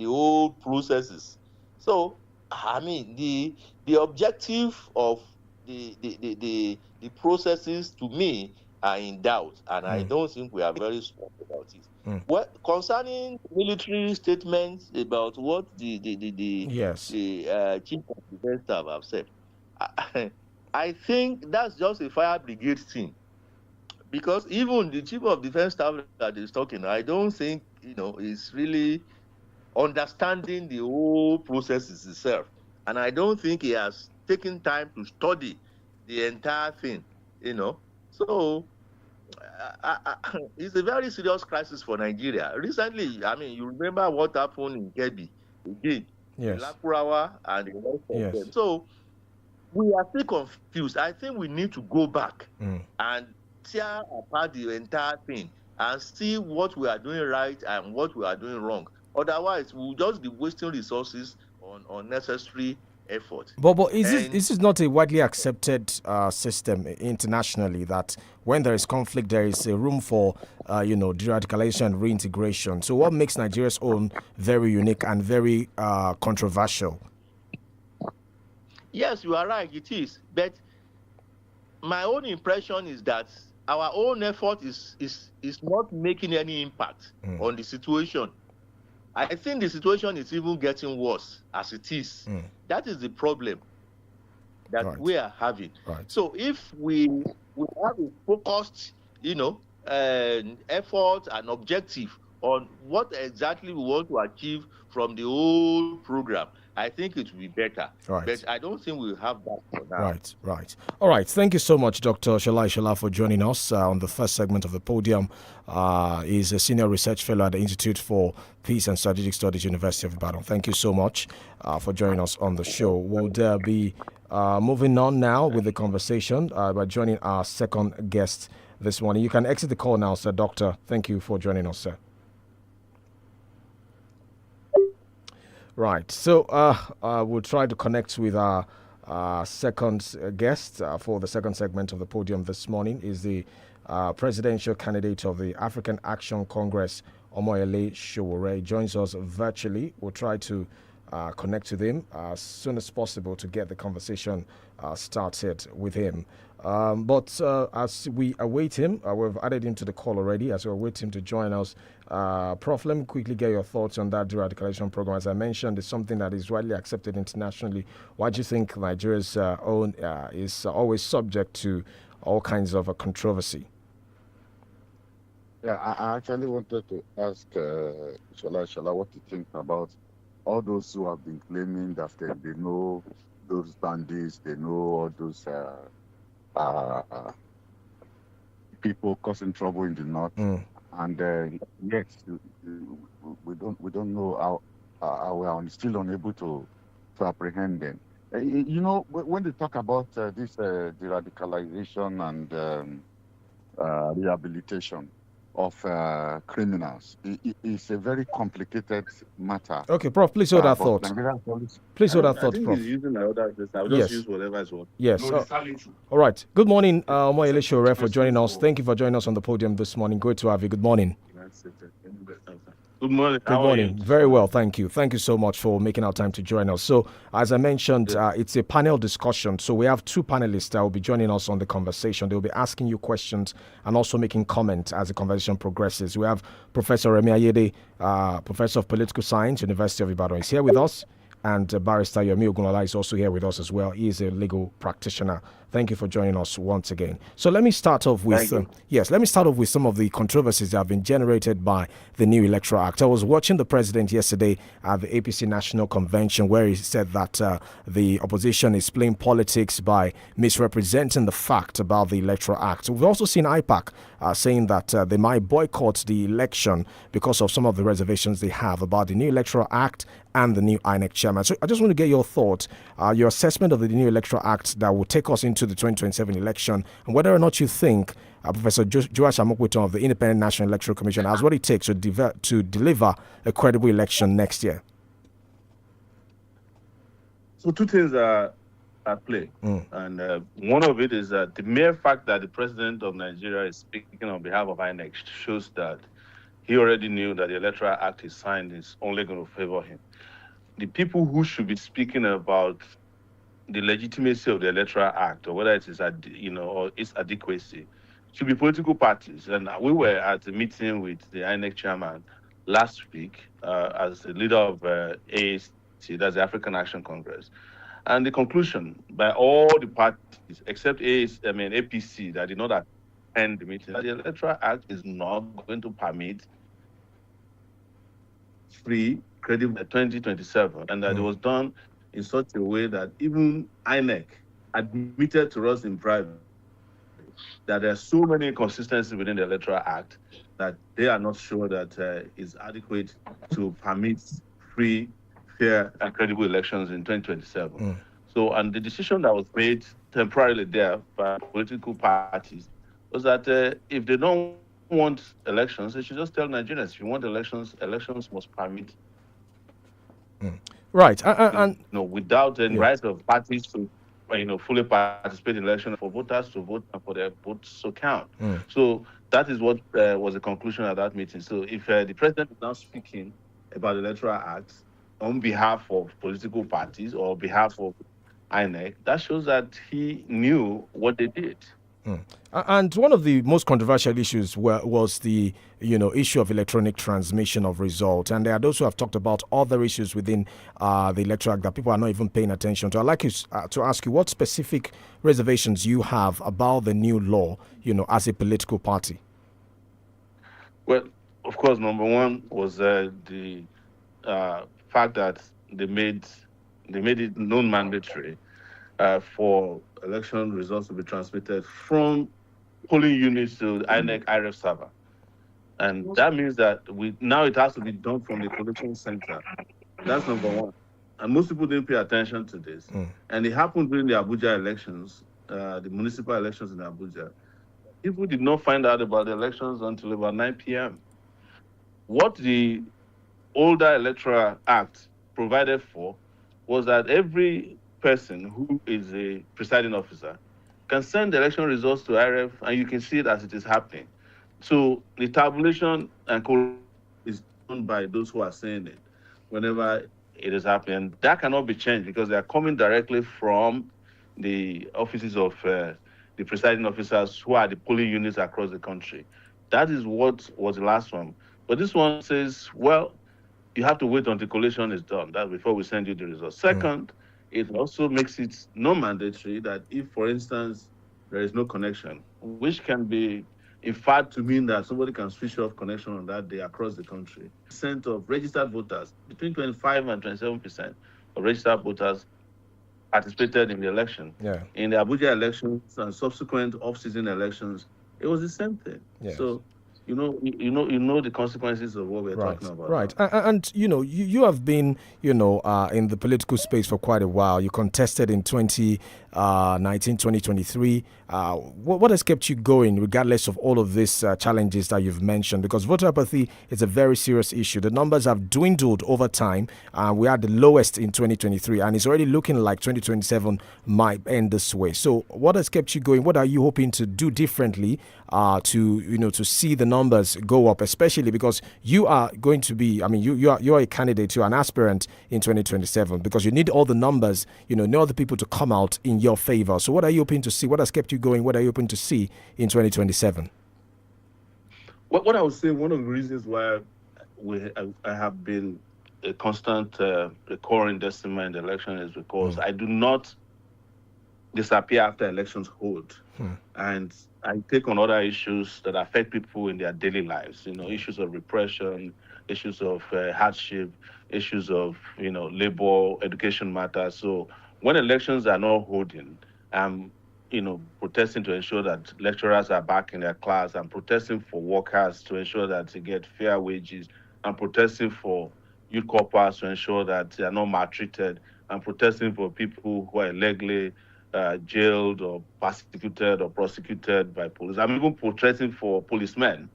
old processes. So, the objective of the processes, to me, are in doubt, and I don't think we are very strong about it. Well, concerning military statements about what the chief of defense staff have said, I think that's just a fire brigade thing, because even the chief of defense staff that is talking, I don't think is really understanding the whole processes itself, and I don't think he has taken time to study the entire thing. So it's a very serious crisis for Nigeria. Recently, you remember what happened in Kebbi again, yes, Lakurawa and the rest of them. So we are still confused. I think we need to go back and tear apart the entire thing and see what we are doing right and what we are doing wrong. Otherwise, we'll just be wasting resources on unnecessary effort. But is this not a widely accepted system internationally, that when there is conflict, there is a room for de-radicalization and reintegration? So what makes Nigeria's own very unique and very controversial? Yes, you are right, it is. But my own impression is that our own effort is not making any impact on the situation. I think the situation is even getting worse as it is. That is the problem that we are having. Right. So if we have a focused, effort and objective on what exactly we want to achieve from the whole program, I think it will be better. Right. But I don't think we'll have that for now. Right. All right. Thank you so much, Dr. Shola, for joining us on the first segment of the Podium. He's a senior research fellow at the Institute for Peace and Strategic Studies, University of Ibadan. Thank you so much for joining us on the show. We'll be moving on now with the conversation by joining our second guest this morning. You can exit the call now, sir. Doctor, thank you for joining us, sir. Right, so we'll try to connect with our second guest for the second segment of the Podium this morning. Is the presidential candidate of the African Action Congress, Omoyele Sowore. He joins us virtually. We'll try to connect with him as soon as possible to get the conversation started with him. But as we await him, we've added him to the call already. As we await him to join us, Prof, let me quickly get your thoughts on that de-radicalization program. As I mentioned, it's something that is widely accepted internationally. Why do you think Nigeria's own is always subject to all kinds of controversy? Yeah, I actually wanted to ask Shola what you think about all those who have been claiming that they know those bandits, they know all those people causing trouble in the north, and yet we don't know how we are still unable to apprehend them. When they talk about this de-radicalization and rehabilitation of criminals, it's a very complicated matter. Okay, Prof, please hold that thought. Please hold that thought, Prof. I'll just use whatever is what. Yes. All right. Good morning, Omoyele Sowore, for joining us. Thank you for joining us on the Podium this morning. Good to have you. Good morning. Good morning. Good morning. Very well, thank you. Thank you so much for making our time to join us. So, as I mentioned, it's a panel discussion. So, we have two panelists that will be joining us on the conversation. They will be asking you questions and also making comments as the conversation progresses. We have Professor Remi Ayede, Professor of Political Science, University of Ibadan, is here with us. And Barrister Yomi Ogunlola is also here with us as well. He is a legal practitioner. Thank you for joining us once again. So let me start off with some of the controversies that have been generated by the new Electoral Act. I was watching the president yesterday at the APC National Convention where he said that the opposition is playing politics by misrepresenting the fact about the Electoral Act. We've also seen IPAC saying that they might boycott the election because of some of the reservations they have about the new Electoral Act and the new INEC chairman. So I just want to get your thoughts, your assessment of the new Electoral Act that will take us into the 2027 election, and whether or not you think Professor Joash Amokwito of the Independent National Electoral Commission has what it takes to deliver a credible election next year. So two things are at play. And one of it is that the mere fact that the president of Nigeria is speaking on behalf of INEC shows that he already knew that the Electoral Act he signed is only going to favor him. The people who should be speaking about the legitimacy of the Electoral Act, or whether it is, or its adequacy, should be political parties. And we were at a meeting with the INEC chairman last week as the leader of AAC, that's the African Action Congress. And the conclusion by all the parties, except APC, that did not attend the meeting, that the Electoral Act is not going to permit free, credible 2027, and that it was done in such a way that even INEC admitted to us in private that there are so many inconsistencies within the Electoral Act that they are not sure that is adequate to permit free, fair, and credible elections in 2027. So, and the decision that was made temporarily there by political parties was that if they don't want elections, they should just tell Nigerians, if you want elections, elections must permit. Right. And without any right of parties to fully participate in election, for voters to vote and for their votes to count. So that is what was the conclusion of that meeting. So if the president is now speaking about the Electoral Act on behalf of political parties or on behalf of INEC, that shows that he knew what they did. And one of the most controversial issues was the issue of electronic transmission of results. And there are those who have talked about other issues within the Electoral Act that people are not even paying attention to. I'd like to ask you what specific reservations you have about the new law, as a political party. Well, of course, number one was the fact that they made it non-mandatory for election results to be transmitted from polling units to the INEC IREF server. And that means that now it has to be done from the collection center. That's number one. And most people didn't pay attention to this. And it happened during the Abuja elections, the municipal elections in Abuja. People did not find out about the elections until about 9 p.m. What the older Electoral Act provided for was that every person who is a presiding officer can send the election results to IREF and you can see it as it is happening. So the tabulation and is done by those who are saying it whenever it is happening. That cannot be changed because they are coming directly from the offices of the presiding officers who are the polling units across the country. That is what was the last one. But this one says, well, you have to wait until collation is done. That's before we send you the results. Second, it also makes it non-mandatory that if, for instance, there is no connection, which can be inferred to mean that somebody can switch off connection on that day across the country. Percent of registered voters, between 25 and 27% of registered voters participated in the election. In the Abuja elections and subsequent off-season elections, it was the same thing. So, you know the consequences of what we're talking about. Right. And you have been, in the political space for quite a while. You contested in 2019, 2023. What has kept you going regardless of all of these challenges that you've mentioned? Because voter apathy is a very serious issue. The numbers have dwindled over time. We are the lowest in 2023, and it's already looking like 2027 might end this way. So what has kept you going? What are you hoping to do differently to see the numbers go up, especially because you are going to be, I mean, you are a candidate, you're an aspirant in 2027, because you need all the numbers, need all the people to come out in your favor. So what are you hoping to see? What has kept you going? What are you hoping to see in 2027? What I would say, one of the reasons why I have been a constant recurring decimal in the election is because I do not disappear after elections hold. And I take on other issues that affect people in their daily lives, issues of repression, issues of hardship, issues of, labor, education matters. So when elections are not holding, I'm, protesting to ensure that lecturers are back in their class. I'm protesting for workers to ensure that they get fair wages. I'm protesting for youth corpers to ensure that they are not maltreated. I'm protesting for people who are illegally jailed or persecuted or prosecuted by police. I'm even protesting for policemen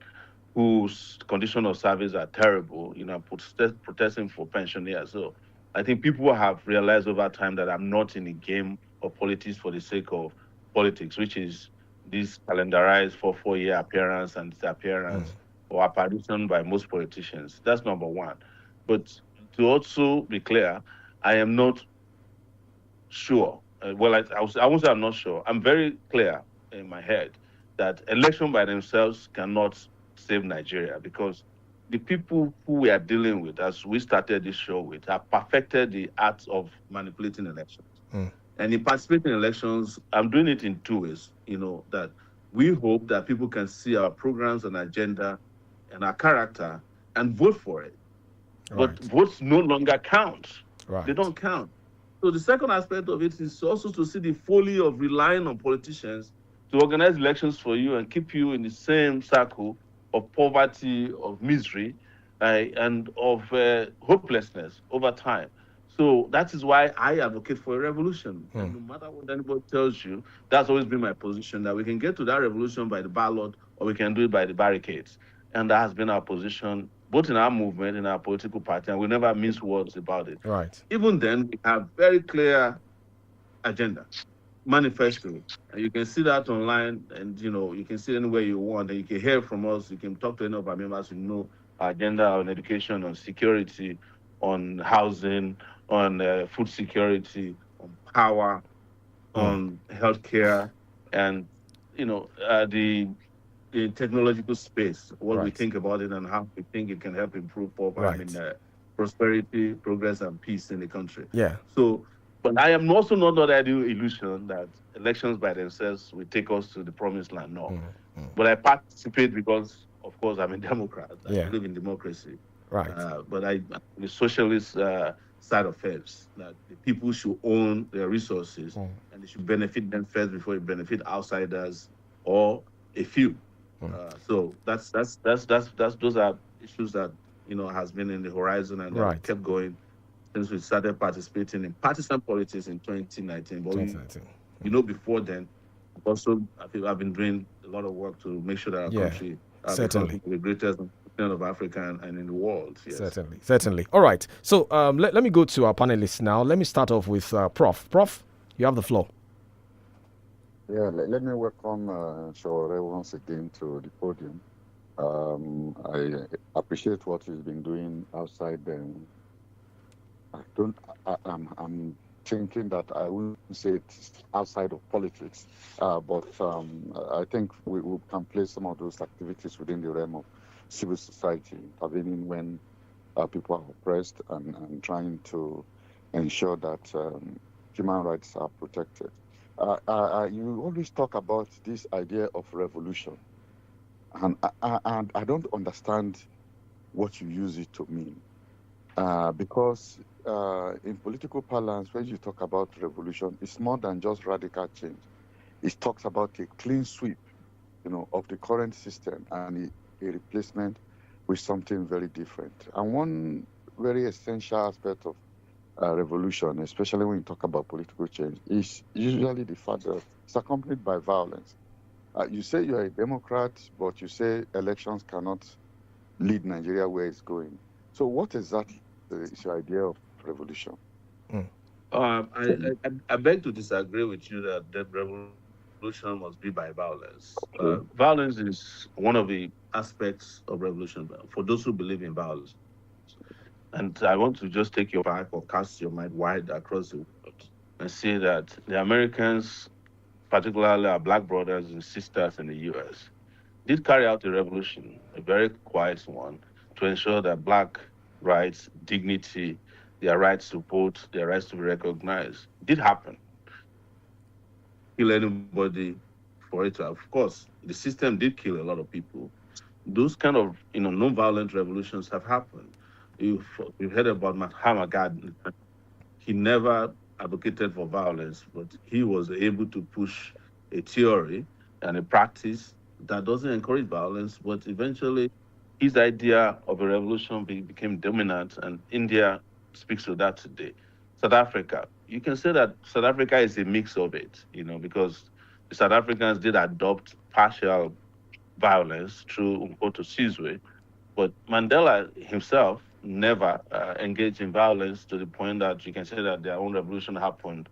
whose condition of service are terrible. I'm protesting for pensioners. So I think people have realized over time that I'm not in a game of politics for the sake of politics, which is this calendarized for 4-year appearance and disappearance or apparition by most politicians. That's number one. But to also be clear, I am not sure. I won't say I'm not sure. I'm very clear in my head that elections by themselves cannot save Nigeria, because the people who we are dealing with, as we started this show with, have perfected the art of manipulating elections. And in participating in elections, I'm doing it in two ways. That we hope that people can see our programs and agenda and our character and vote for it. But votes no longer count. They don't count. So the second aspect of it is also to see the folly of relying on politicians to organize elections for you and keep you in the same circle of poverty, of misery, and of hopelessness over time. So that is why I advocate for a revolution. And no matter what anybody tells you, that's always been my position, that we can get to that revolution by the ballot or we can do it by the barricades. And that has been our position, both in our movement, in our political party, and we never mince words about it. Even then, we have very clear agenda, manifesto. And you can see that online, and you can see it anywhere you want, and you can hear from us. You can talk to any of our members who our agenda on education, on security, on housing, on food security, on power, on healthcare, and the technological space, what we think about it and how we think it can help improve prosperity, progress, and peace in the country. So, but I am also not under any illusion that elections by themselves will take us to the promised land. No. But I participate because, of course, I'm a Democrat. I believe in democracy. But the socialist side of affairs, that the people should own their resources and they should benefit them first before it benefit outsiders or a few. So those are issues that has been in the horizon and kept going since we started participating in partisan politics in 2019. But before then, also I've been doing a lot of work to make sure that our country becomes the greatest of Africa and in the world. Certainly. All right. So let me go to our panelists now. Let me start off with Prof. Prof, you have the floor. Yeah, let me welcome Shore once again to the podium. I appreciate what he's been doing outside. I'm thinking that I wouldn't say it's outside of politics, but I think we can place some of those activities within the realm of civil society, intervening when people are oppressed and trying to ensure that human rights are protected. You always talk about this idea of revolution, and I don't understand what you use it to mean, because in political parlance, when you talk about revolution, it's more than just radical change. It talks about a clean sweep, of the current system and a replacement with something very different. And one very essential aspect of revolution, especially when you talk about political change, is usually the fact that it's accompanied by violence. You say you're a Democrat, but you say elections cannot lead Nigeria where it's going. So what exactly is your idea of revolution? I beg to disagree with you that the revolution revolution must be by violence. Violence is one of the aspects of revolution for those who believe in violence. And I want to just take your back or cast your mind wide across the world and say that the Americans, particularly our black brothers and sisters in the US, did carry out a revolution, a very quiet one, to ensure that black rights, dignity, their rights to vote, their rights to be recognized, did happen. Kill anybody for it to have. Of course, the system did kill a lot of people. Those kind of non-violent revolutions have happened. You've heard about Mahatma Gandhi. He never advocated for violence, but he was able to push a theory and a practice that doesn't encourage violence, but eventually his idea of a revolution became dominant, and India speaks to that today. South Africa, you can say that South Africa is a mix of it, because the South Africans did adopt partial violence through Umkhonto Sizwe, but Mandela himself never engaged in violence to the point that you can say that their own revolution happened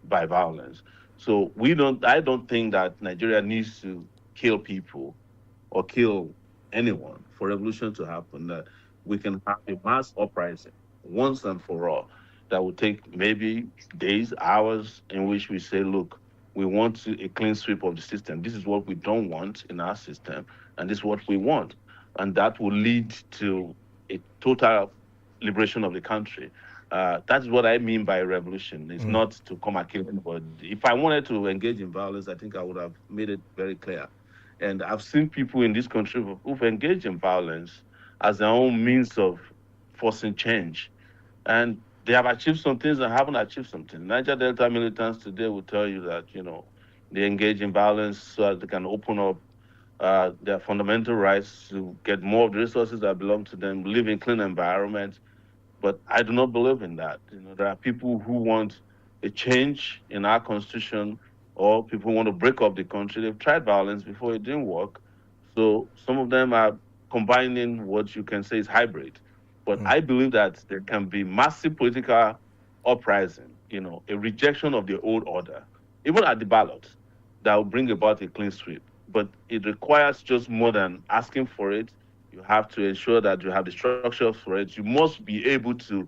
by violence. So I don't think that Nigeria needs to kill people or kill anyone for revolution to happen. That we can have a mass uprising once and for all that will take maybe days, hours, in which we say, look, we want a clean sweep of the system. This is what we don't want in our system, and this is what we want. And that will lead to a total liberation of the country. That is what I mean by revolution. It's not to come and kill anybody. If I wanted to engage in violence, I think I would have made it very clear. And I've seen people in this country who've engaged in violence as their own means of forcing change. And they have achieved some things and haven't achieved something. Niger Delta militants today will tell you that, they engage in violence so that they can open up their fundamental rights to get more of the resources that belong to them, live in clean environments. But I do not believe in that. There are people who want a change in our constitution, or people who want to break up the country. They've tried violence before, it didn't work. So some of them are combining what you can say is hybrid. But I believe that there can be massive political uprising, a rejection of the old order, even at the ballot, that will bring about a clean sweep. But it requires just more than asking for it. You have to ensure that you have the structures for it. You must be able to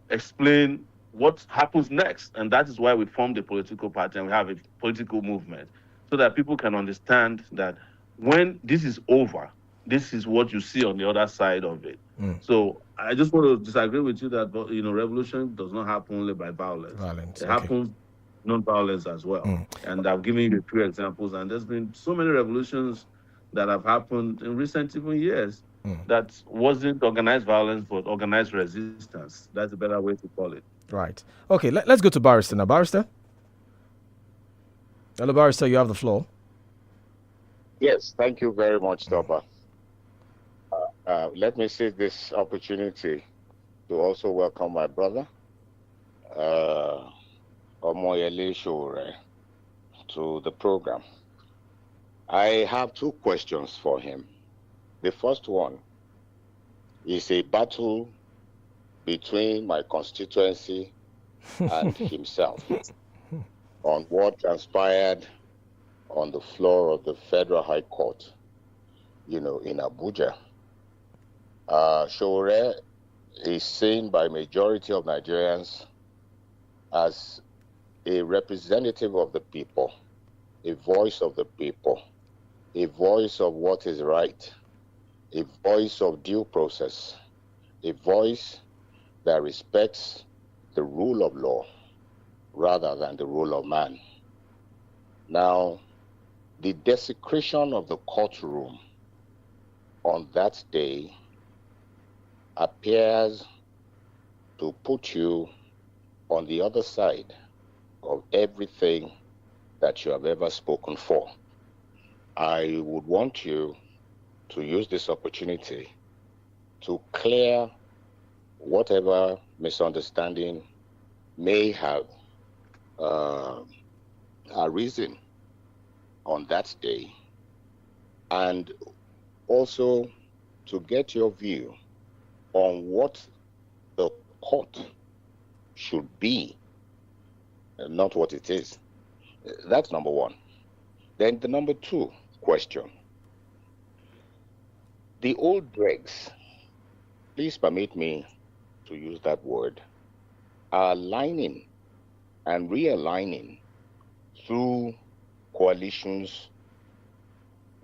explain what happens next. And that is why we formed a political party and we have a political movement, so that people can understand that when this is over, this is what you see on the other side of it. So I just want to disagree with you that, revolution does not happen only by violence. It happens non-violence as well. And I've given you a few examples, and there's been so many revolutions that have happened in recent even years that wasn't organized violence, but organized resistance. That's a better way to call it. Right. Okay, let's go to Barrister now. Barrister? Hello, Barrister, you have the floor. Yes, thank you very much, Toba. Let me seize this opportunity to also welcome my brother, Omoyele Shore, to the program. I have two questions for him. The first one is a battle between my constituency and himself on what transpired on the floor of the Federal High Court, in Abuja. Shore is seen by majority of Nigerians as a representative of the people, a voice of the people, a voice of what is right, a voice of due process, a voice that respects the rule of law rather than the rule of man. Now, the desecration of the courtroom on that day appears to put you on the other side of everything that you have ever spoken for. I would want you to use this opportunity to clear whatever misunderstanding may have arisen on that day, and also to get your view on what the court should be and not what it is. That's number one. Then the number 2 question. The old dregs, please permit me to use that word, are aligning and realigning through coalitions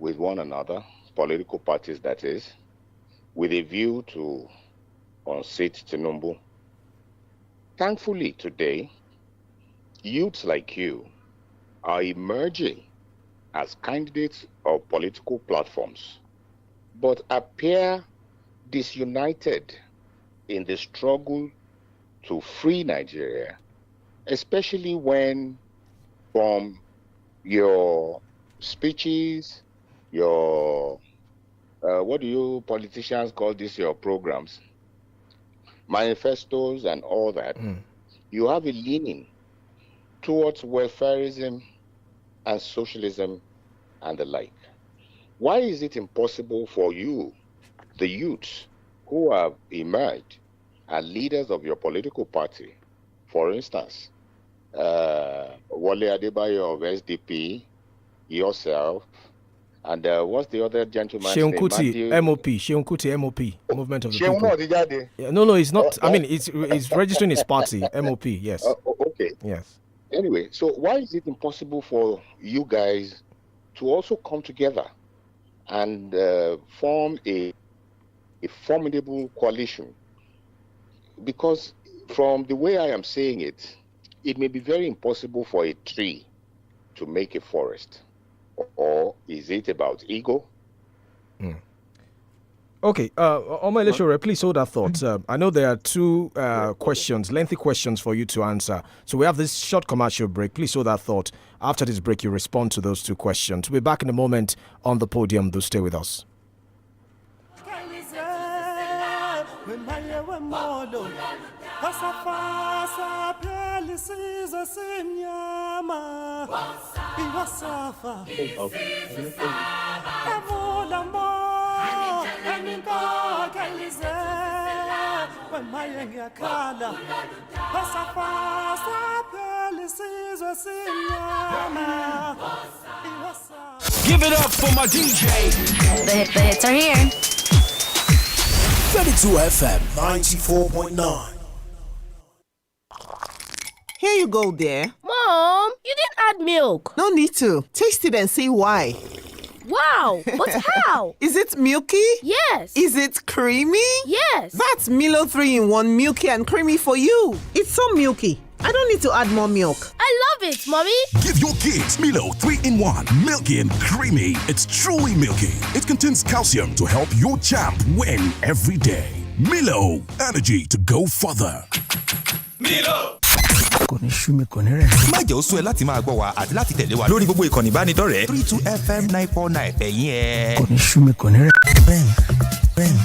with one another, political parties that is, with a view to unseat Tinubu. Thankfully today, youths like you are emerging as candidates of political platforms, but appear disunited in the struggle to free Nigeria, especially when from your speeches, your, what do you politicians call this, your programs, manifestos and all that, you have a leaning towards welfarism and socialism and the like. Why is it impossible for you, the youths who have emerged as leaders of your political party, for instance, Wale Adebayo of SDP, yourself, and what's the other gentleman's name? 𝐃𝐈𝐒𝐿, MOP, 𝐃𝐈𝐒𝐿, MOP, Movement of the People. Yeah, no, it's not. I mean, it's registering his party, MOP, yes. Okay. Yes. Anyway, so why is it impossible for you guys to also come together and form a formidable coalition? Because from the way I am saying it, it may be very impossible for a tree to make a forest. Or is it about ego? Okay, Omaeleshore, please hold that thought. I know there are 2 questions, lengthy questions for you to answer. So we have this short commercial break. Please hold that thought. After this break, you respond to those 2 questions. We'll be back in a moment on the podium. Do stay with us. Give it up for my DJ. The hits are here. 32 FM 94.9. Here you go, dear. Mom, you didn't add milk. No need to. Taste it and see why. Wow, but how? Is it milky? Yes. Is it creamy? Yes. That's Milo 3-in-1 milky and creamy for you. It's so milky. I don't need to add more milk. I love it, Mommy. Give your kids Milo 3-in-1, milky and creamy. It's truly milky. It contains calcium to help your champ win every day. Milo, energy to go further. Milo. Kò ní sú mi kò ní rẹ̀. Má jẹ́ ó sú ẹ láti máa gbọ́ wa àti láti tẹ̀lé wa lórí gbogbo ìkànnì ìbánidọ́rẹ̀ẹ́ 32 FM 949 ẹ̀yìn ẹ̀. Kò ní sú mi kò ní rẹ̀. Bẹ́ẹ̀ni.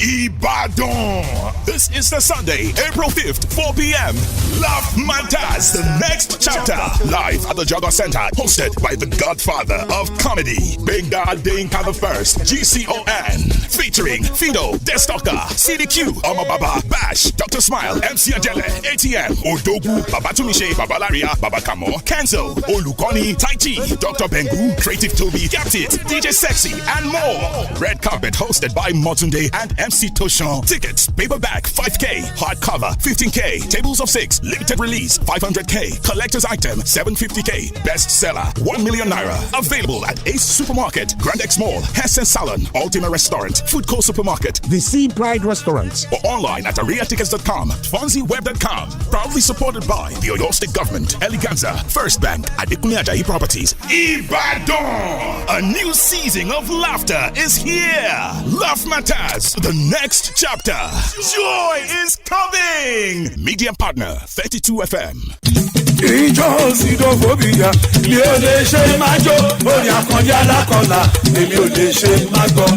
Ibadan. This is the Sunday, April 5th, 4 p.m. Love Matters, the next chapter. Live at the Jogger Center, hosted by the godfather of comedy, 𝐵𝐵𝐺𝐷 the First, GCON. Featuring Fido, Destocker, CDQ, Omababa, Bash, Dr. Smile, MC Adele, ATM, Odogu, Babatumishe, Babalaria, Babakamo, Kenzo, Olukoni, Taichi, Dr. Bengu, Creative Toby, Captain, DJ Sexy, and more. Red carpet hosted by Motunde and MC Toshan. Tickets, paperback 5K, hardcover 15K, tables of 6, limited release 500K, collector's item 750K, bestseller 1 million naira. Available at Ace Supermarket, Grand X Mall, Hessen Salon, Ultima Restaurant, Food Co Supermarket, The Sea Pride Restaurant, or online at ariatickets.com, FonziWeb.com. Proudly supported by the Oyo State Government, Eleganza, First Bank, Adekunle Ajayi Properties. Ibadan! A new season of laughter is here. Laugh Matters, the next chapter. Joy is coming. Media partner 32 FM. Ìjọ sídòfóbìyà mi ò lè ṣe má jó orí àkànjá lákọ̀ọ́lá èmi ò lè ṣe má gbọ́.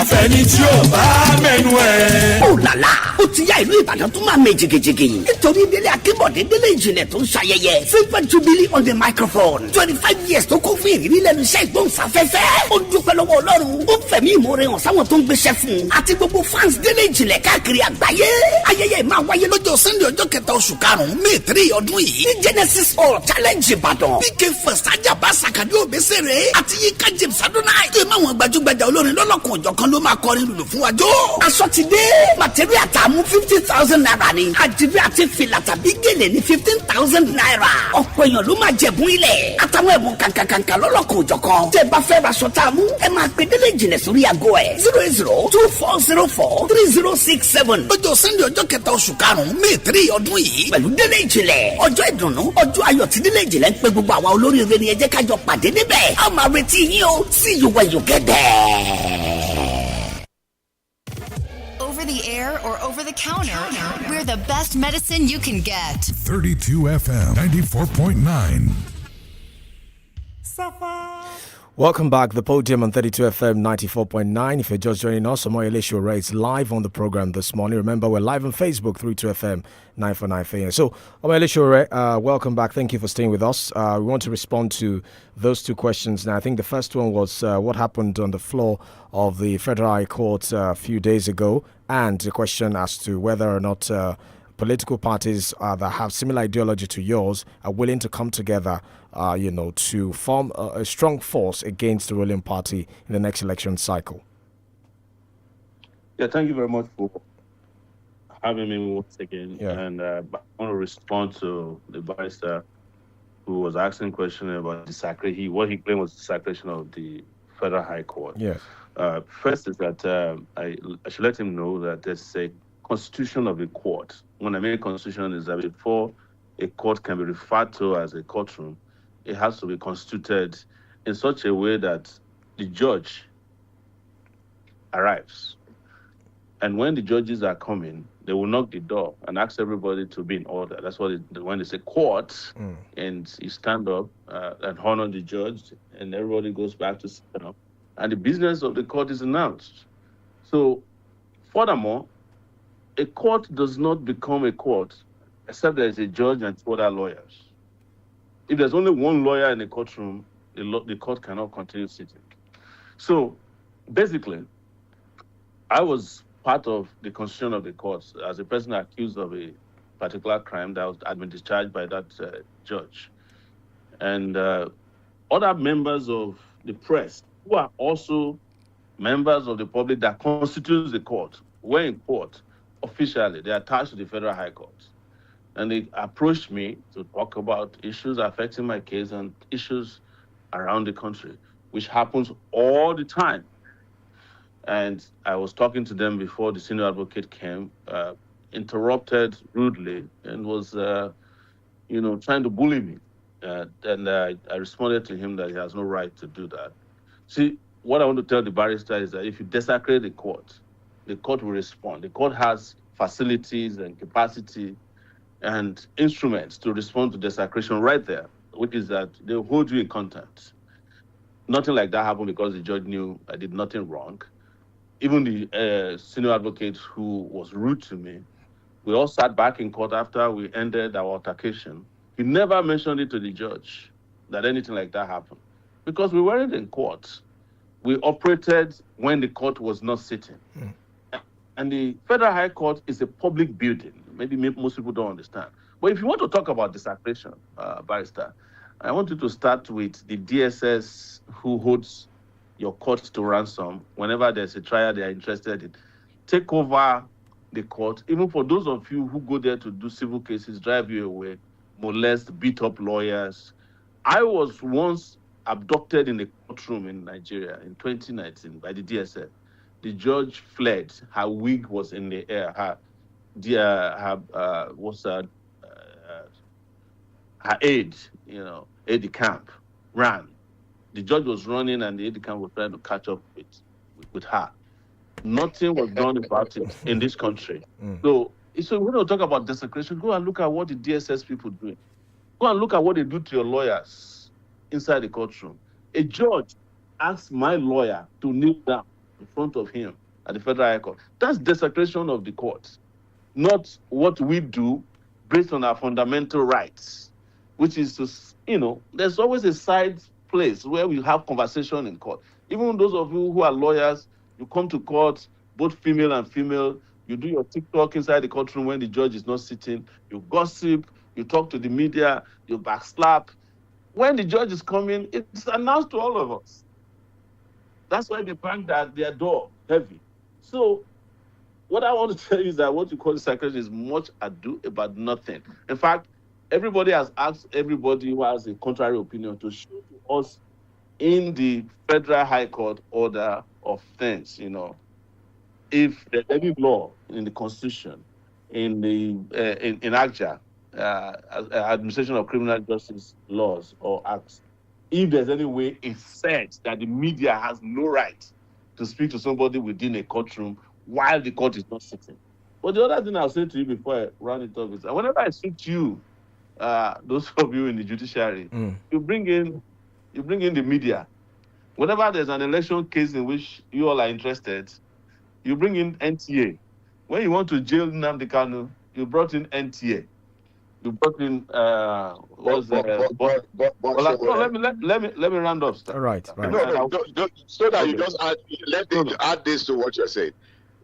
àfẹ́ni tí ò bá mẹ́nu ẹ̀. ó làlá ó ti yá ìlú Ìbàdàn tó máa mẹ jìgìjìgì nítorí Délé Akínbọ̀dé Délé Ìjìnlẹ̀ tó ń ṣayẹyẹ silver jubilee on the microphone 25 years tó kún fún ìrírí lẹ́nu iṣẹ́ ìgbóhùnsáfẹ́fẹ́ ó dúpẹ́ lọ́wọ́ Ọlọ́run ó fẹ̀mí ìmoore hàn sáwọn tó ń gbéṣẹ́ fún un àti gbogbo fans Délé Ìjìnlẹ̀ káàkiri àgbáyé ayẹyẹ máa wáyé lọ́jọ́ Sunday ọjọ́ 3 oṣù karùn-ún May 3 ọdún yìí ní Genesis Hall Challenge Ìbàdàn PK First Ajaba Sakadi Obesere àti Yinka James Adonai tó máa wọn gbajúgbajà olórin lọ́lọ́kan òjọ̀kan ló máa kọrin lùlù fún wa jó. aṣọ ti dé material tààmú 50,000 naira ni àdìrí àti fìlà tàbí gèlè ní 15,000 naira ọ̀pọ̀ èèyàn ló máa jẹ̀bùn ilẹ̀ àtàwọn ẹ̀bùn kàǹkàǹkà lọ́lọ́kan òjọ̀kan tẹ́ bá fẹ́ raṣọ tààmú ẹ máa pe Délé Ìjìnlẹ̀ sórí aago ẹ̀ 08024043067 lọ́jọ́ Sunday ọjọ́ 3 oṣù karùn-ún May 3 ọdún yìí pẹ̀lú Délé Ìjìnlẹ̀ ọjọ́ ìdùnnú ọjọ́ ayọ̀ tí Délé Ìjìnlẹ̀ ń pe gbogbo àwa olóríire ni ẹ jẹ́ ká jọ pàdé níbẹ̀ a máa retí yín o see you when you get there. Over the air or over the counter, we're the best medicine you can get. 32 FM 94.9. Welcome back. The Podium on 32 FM 94.9. If you're just joining us, Omoyele Shure is live on the program this morning. Remember, we're live on Facebook, 32 FM 949 FM. So, Omoyele Shure, welcome back. Thank you for staying with us. We want to respond to those two questions. Now, I think the first one was what happened on the floor of the Federal High Court a few days ago, and the question as to whether or not political parties that have similar ideology to yours are willing to come together, to form a strong force against the ruling party in the next election cycle. Yeah, thank you very much for having me once again. Yeah. And I want to respond to the barrister who was asking a question about what he claimed was the desecration of the Federal High Court. Yes. First is that I should let him know that there's a constitution of a court. When I mean constitution is that before a court can be referred to as a courtroom, it has to be constituted in such a way that the judge arrives. And when the judges are coming, they will knock the door and ask everybody to be in order. That's what when they say court, and you stand up and honor the judge, and everybody goes back to sit down, and the business of the court is announced. So, furthermore, a court does not become a court except there is a judge and 2 other lawyers. If there's only one lawyer in the courtroom, the court cannot continue sitting. So, basically, I was part of the constitution of the court as a person accused of a particular crime that had been discharged by that judge. And other members of the press who are also members of the public that constitutes the court were in court officially. They are attached to the Federal High Court. And they approached me to talk about issues affecting my case and issues around the country, which happens all the time. And I was talking to them before the senior advocate came, interrupted rudely, and was, trying to bully me. And I responded to him that he has no right to do that. See, what I want to tell the barrister is that if you desecrate the court will respond. The court has facilities and capacity and instruments to respond to desecration right there, which is that they'll hold you in contempt. Nothing like that happened because the judge knew I did nothing wrong. Even the senior advocate who was rude to me, we all sat back in court after we ended our altercation. He never mentioned it to the judge that anything like that happened because we weren't in court. We operated when the court was not sitting. And the Federal High Court is a public building. Maybe most people don't understand. But if you want to talk about desecration, barrister, I want you to start with the DSS who holds your court to ransom whenever there's a trial they are interested in. Take over the court, even for those of you who go there to do civil cases, drive you away, molest, beat up lawyers. I was once abducted in a courtroom in Nigeria in 2019 by the DSS. The judge fled. Her wig was in the air. Her aide, aide-de-camp, ran. The judge was running and the aide-de-camp was trying to catch up with her. Nothing was done about it in this country. So when we talk about desecration, go and look at what the DSS people do. Go and look at what they do to your lawyers inside the courtroom. A judge asked my lawyer to kneel down in front of him at the Federal High Court. That's desecration of the court, not what we do based on our fundamental rights, which is to, there's always a side place where we have conversation in court. Even those of you who are lawyers, you come to court, both female and female, you do your TikTok inside the courtroom when the judge is not sitting, you gossip, you talk to the media, you backslap. When the judge is coming, it's announced to all of us. That's why they bang their door heavy. So what I want to tell you is that what you call the secretary is much ado about nothing. In fact, everybody has asked everybody who has a contrary opinion to show to us in the Federal High Court order of things, if there's any law in the Constitution, in the in ACJA, Administration of Criminal Justice Laws or Acts, if there's any way it's said that the media has no right to speak to somebody within a courtroom while the court is not sitting. But the other thing I'll say to you before I round it up is that whenever I speak to you, those of you in the judiciary, you bring in the media. Whenever there's an election case in which you all are interested, you bring in NTA. When you want to jail Nnamdi Kanu, you brought in NTA. You brought in let me round up. Right. No, so that you just add this to what you're saying.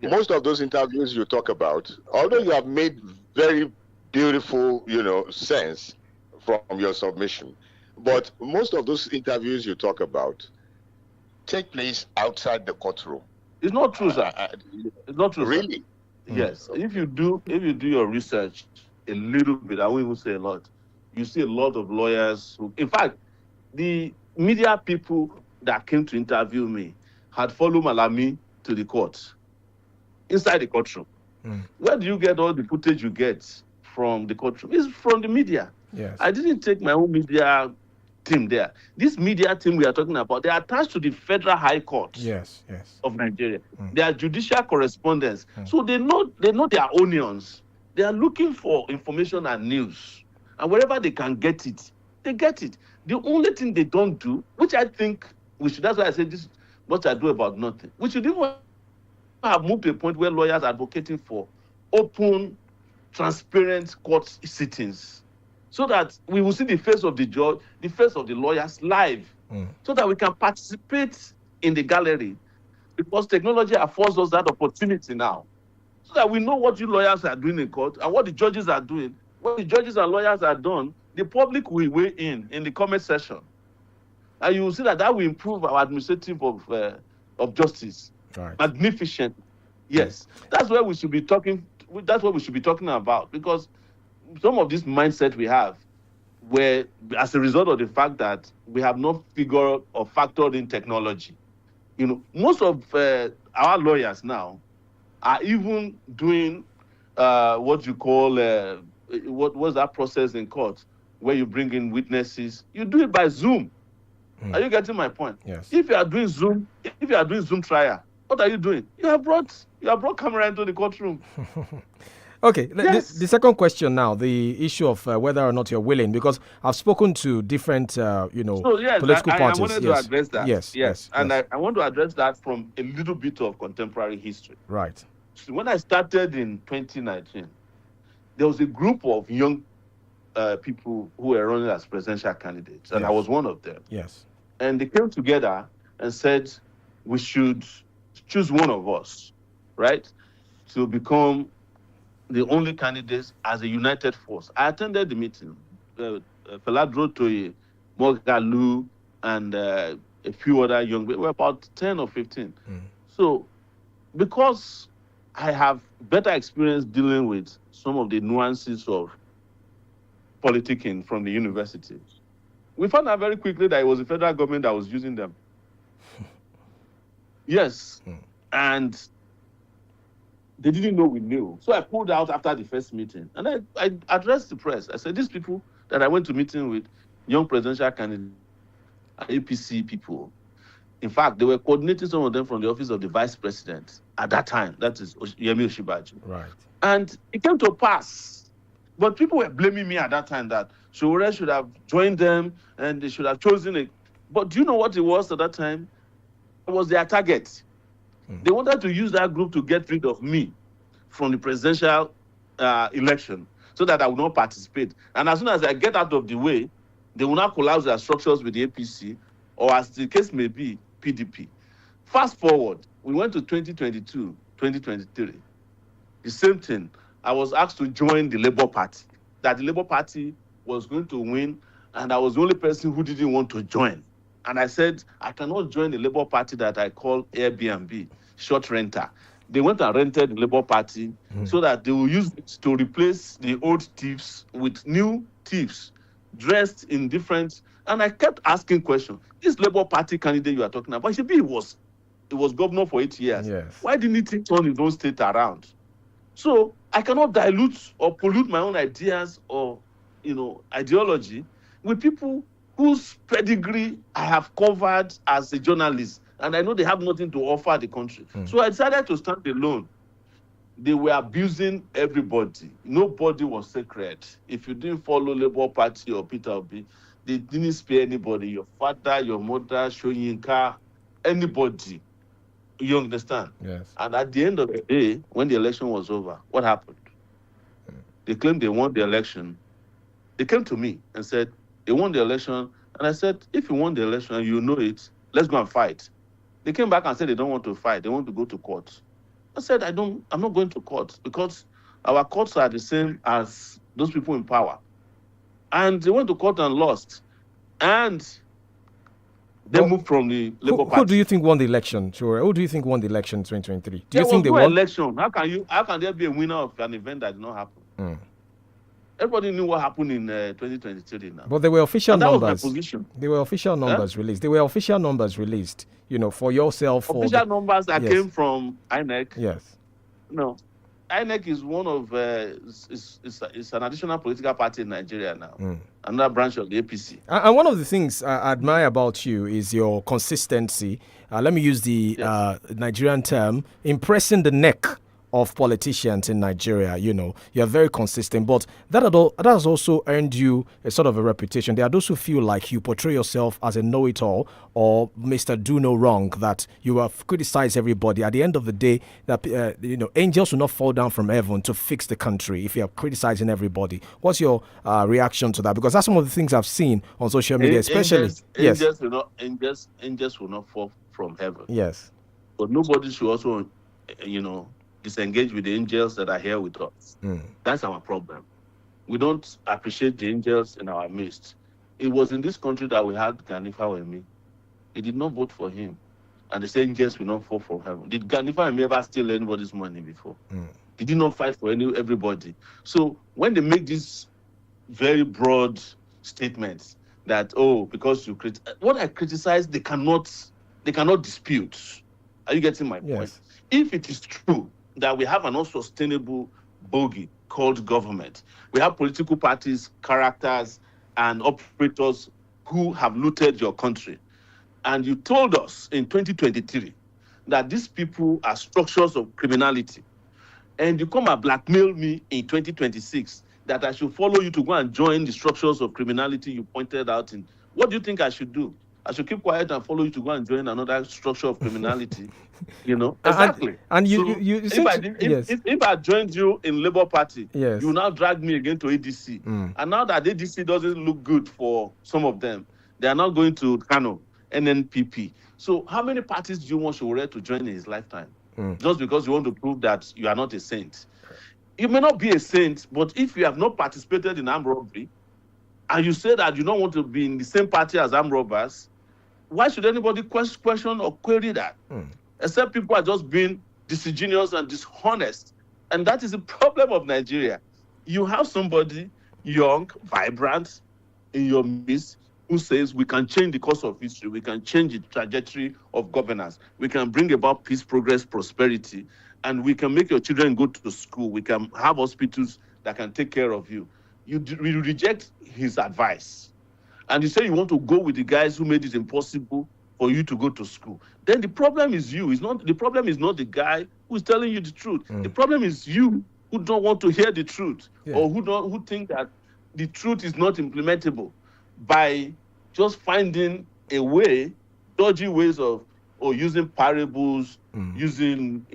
Yeah. Most of those interviews you talk about, although you have made very beautiful, sense from your submission, but most of those interviews you talk about take place outside the courtroom. It's not true, sir. It's not true. Really? Yes. If you do your research a little bit, I won't even say a lot, you see a lot of lawyers who, in fact, the media people that came to interview me had followed Malami to the court, inside the courtroom. Where do you get all the footage you get from the courtroom? It's from the media. Yes. I didn't take my own media team there. This media team we are talking about, they are attached to the Federal High Court of Nigeria. They are judicial correspondents. So they know their onions. They are looking for information and news. And wherever they can get it, they get it. The only thing they don't do, which I think we should, that's why I said this, what I do about nothing. We should even have moved to a point where lawyers are advocating for open, transparent court sittings, so that we will see the face of the judge, the face of the lawyers live, so that we can participate in the gallery, because technology affords us that opportunity now, so that we know what you lawyers are doing in court and what the judges are doing. What the judges and lawyers are done, the public will weigh in the comment section, and you will see that will improve our administrative of justice. Right. Magnificent. Yes, that's where we should be talking. That's what we should be talking about, because some of this mindset we have, where as a result of the fact that we have not figured or factored in technology, most of our lawyers now are even doing what you call what's that process in court where you bring in witnesses. You do it by Zoom. Are you getting my point? Yes. If you are doing Zoom trial, what are you doing? You have brought camera into the courtroom. Okay, yes. the second question now, the issue of whether or not you're willing, because I've spoken to different, political parties. I wanted to address that. Yes. And I want to address that from a little bit of contemporary history. Right. So when I started in 2019, there was a group of young people who were running as presidential candidates, and I was one of them. Yes. And they came together and said, we should choose one of us, right, to become the only candidates as a united force. I attended the meeting. Feladro Toye, Mogalu, and a few other young people. We were about 10 or 15. So because I have better experience dealing with some of the nuances of politicking from the universities, we found out very quickly that it was the federal government that was using them. Yes. And they didn't know we knew. So I pulled out after the first meeting. And I addressed the press. I said, these people that I went to meeting with, young presidential candidates, APC people, in fact, they were coordinating some of them from the office of the vice president at that time. That is Yemi Osinbajo. Right. And it came to pass. But people were blaming me at that time that Sowore should have joined them and they should have chosen it. But do you know what it was at that time? It was their target. They wanted to use that group to get rid of me from the presidential election so that I would not participate. And as soon as I get out of the way, they will not collapse their structures with the APC, or as the case may be, PDP. Fast forward, we went to 2022, 2023. The same thing. I was asked to join the Labour Party, that the Labour Party was going to win, and I was the only person who didn't want to join. And I said, I cannot join the Labour Party that I call Airbnb, short renter. They went and rented the Labour Party so that they will use it to replace the old thieves with new thieves dressed in different. And I kept asking questions. This Labour Party candidate you are talking about, he was governor for 8 years. Yes. Why didn't he turn his own state around? So I cannot dilute or pollute my own ideas or, ideology with people whose pedigree I have covered as a journalist, and I know they have nothing to offer the country. So I decided to stand alone. They were abusing everybody. Nobody was sacred. If you didn't follow Labour Party or Peter Obi, they didn't spare anybody. Your father, your mother, Shoyinka, anybody. You understand? Yes. And at the end of the day, when the election was over, what happened? They claimed they won the election. They came to me and said, they won the election. And I said, if you won the election and you know it, let's go and fight. They came back and said they don't want to fight. They want to go to court. I said, I'm not going to court because our courts are the same as those people in power. And they went to court and lost. And they moved from the Labour Party. Who do you think won the election, Sure? Who do you think won the election in 2023? Do you think they won? won? Election. How can there be a winner of an event that did not happen? Everybody knew what happened in 2023 now. But there were official numbers. That was my position. There were official numbers released. There were official numbers released, for yourself. Official numbers that came from INEC. Yes. No. INEC is one of, it's an additional political party in Nigeria now. Another branch of the APC. And one of the things I admire about you is your consistency. Let me use the Nigerian term, impressing the neck of politicians in Nigeria. You're very consistent, but that has also earned you a sort of a reputation. There are those who feel like you portray yourself as a know-it-all or Mr. Do No Wrong, that you have criticized everybody. At the end of the day, that angels will not fall down from heaven to fix the country if you are criticizing everybody. What's your reaction to that? Because that's some of the things I've seen on social media, especially. Angels will not fall from heaven. Yes. But nobody should also, disengage with the angels that are here with us. That's our problem. We don't appreciate the angels in our midst. It was in this country that we had Ganifa Wemi. He did not vote for him. And the angels will not fall from heaven. Did Ganifa Wemi ever steal anybody's money before? He did not fight for everybody. So when they make these very broad statements that, because you what I criticize, they cannot dispute. Are you getting my point? If it is true that we have an unsustainable bogey called government, we have political parties, characters, and operators who have looted your country, and you told us in 2023 that these people are structures of criminality, and you come and blackmail me in 2026 that I should follow you to go and join the structures of criminality you pointed out in, what do you think I should do? I should keep quiet and follow you to go and join another structure of criminality. Exactly. And if I joined you in Labour Party, you now drag me again to ADC. And now that ADC doesn't look good for some of them, they are now going to Kano, NNPP. So how many parties do you want Sowore to join in his lifetime? Just because you want to prove that you are not a saint. You may not be a saint, but if you have not participated in armed robbery, and you say that you don't want to be in the same party as armed robbers, why should anybody question or query that? Except people are just being disingenuous and dishonest. And that is the problem of Nigeria. You have somebody young, vibrant in your midst who says we can change the course of history, we can change the trajectory of governance, we can bring about peace, progress, prosperity, and we can make your children go to school, we can have hospitals that can take care of you. You reject his advice. And you say you want to go with the guys who made it impossible for you to go to school. Then the problem is you. The problem is not the guy who's telling you the truth. The problem is you who don't want to hear the truth, or who think that the truth is not implementable by just finding a way, dodgy ways of using parables, using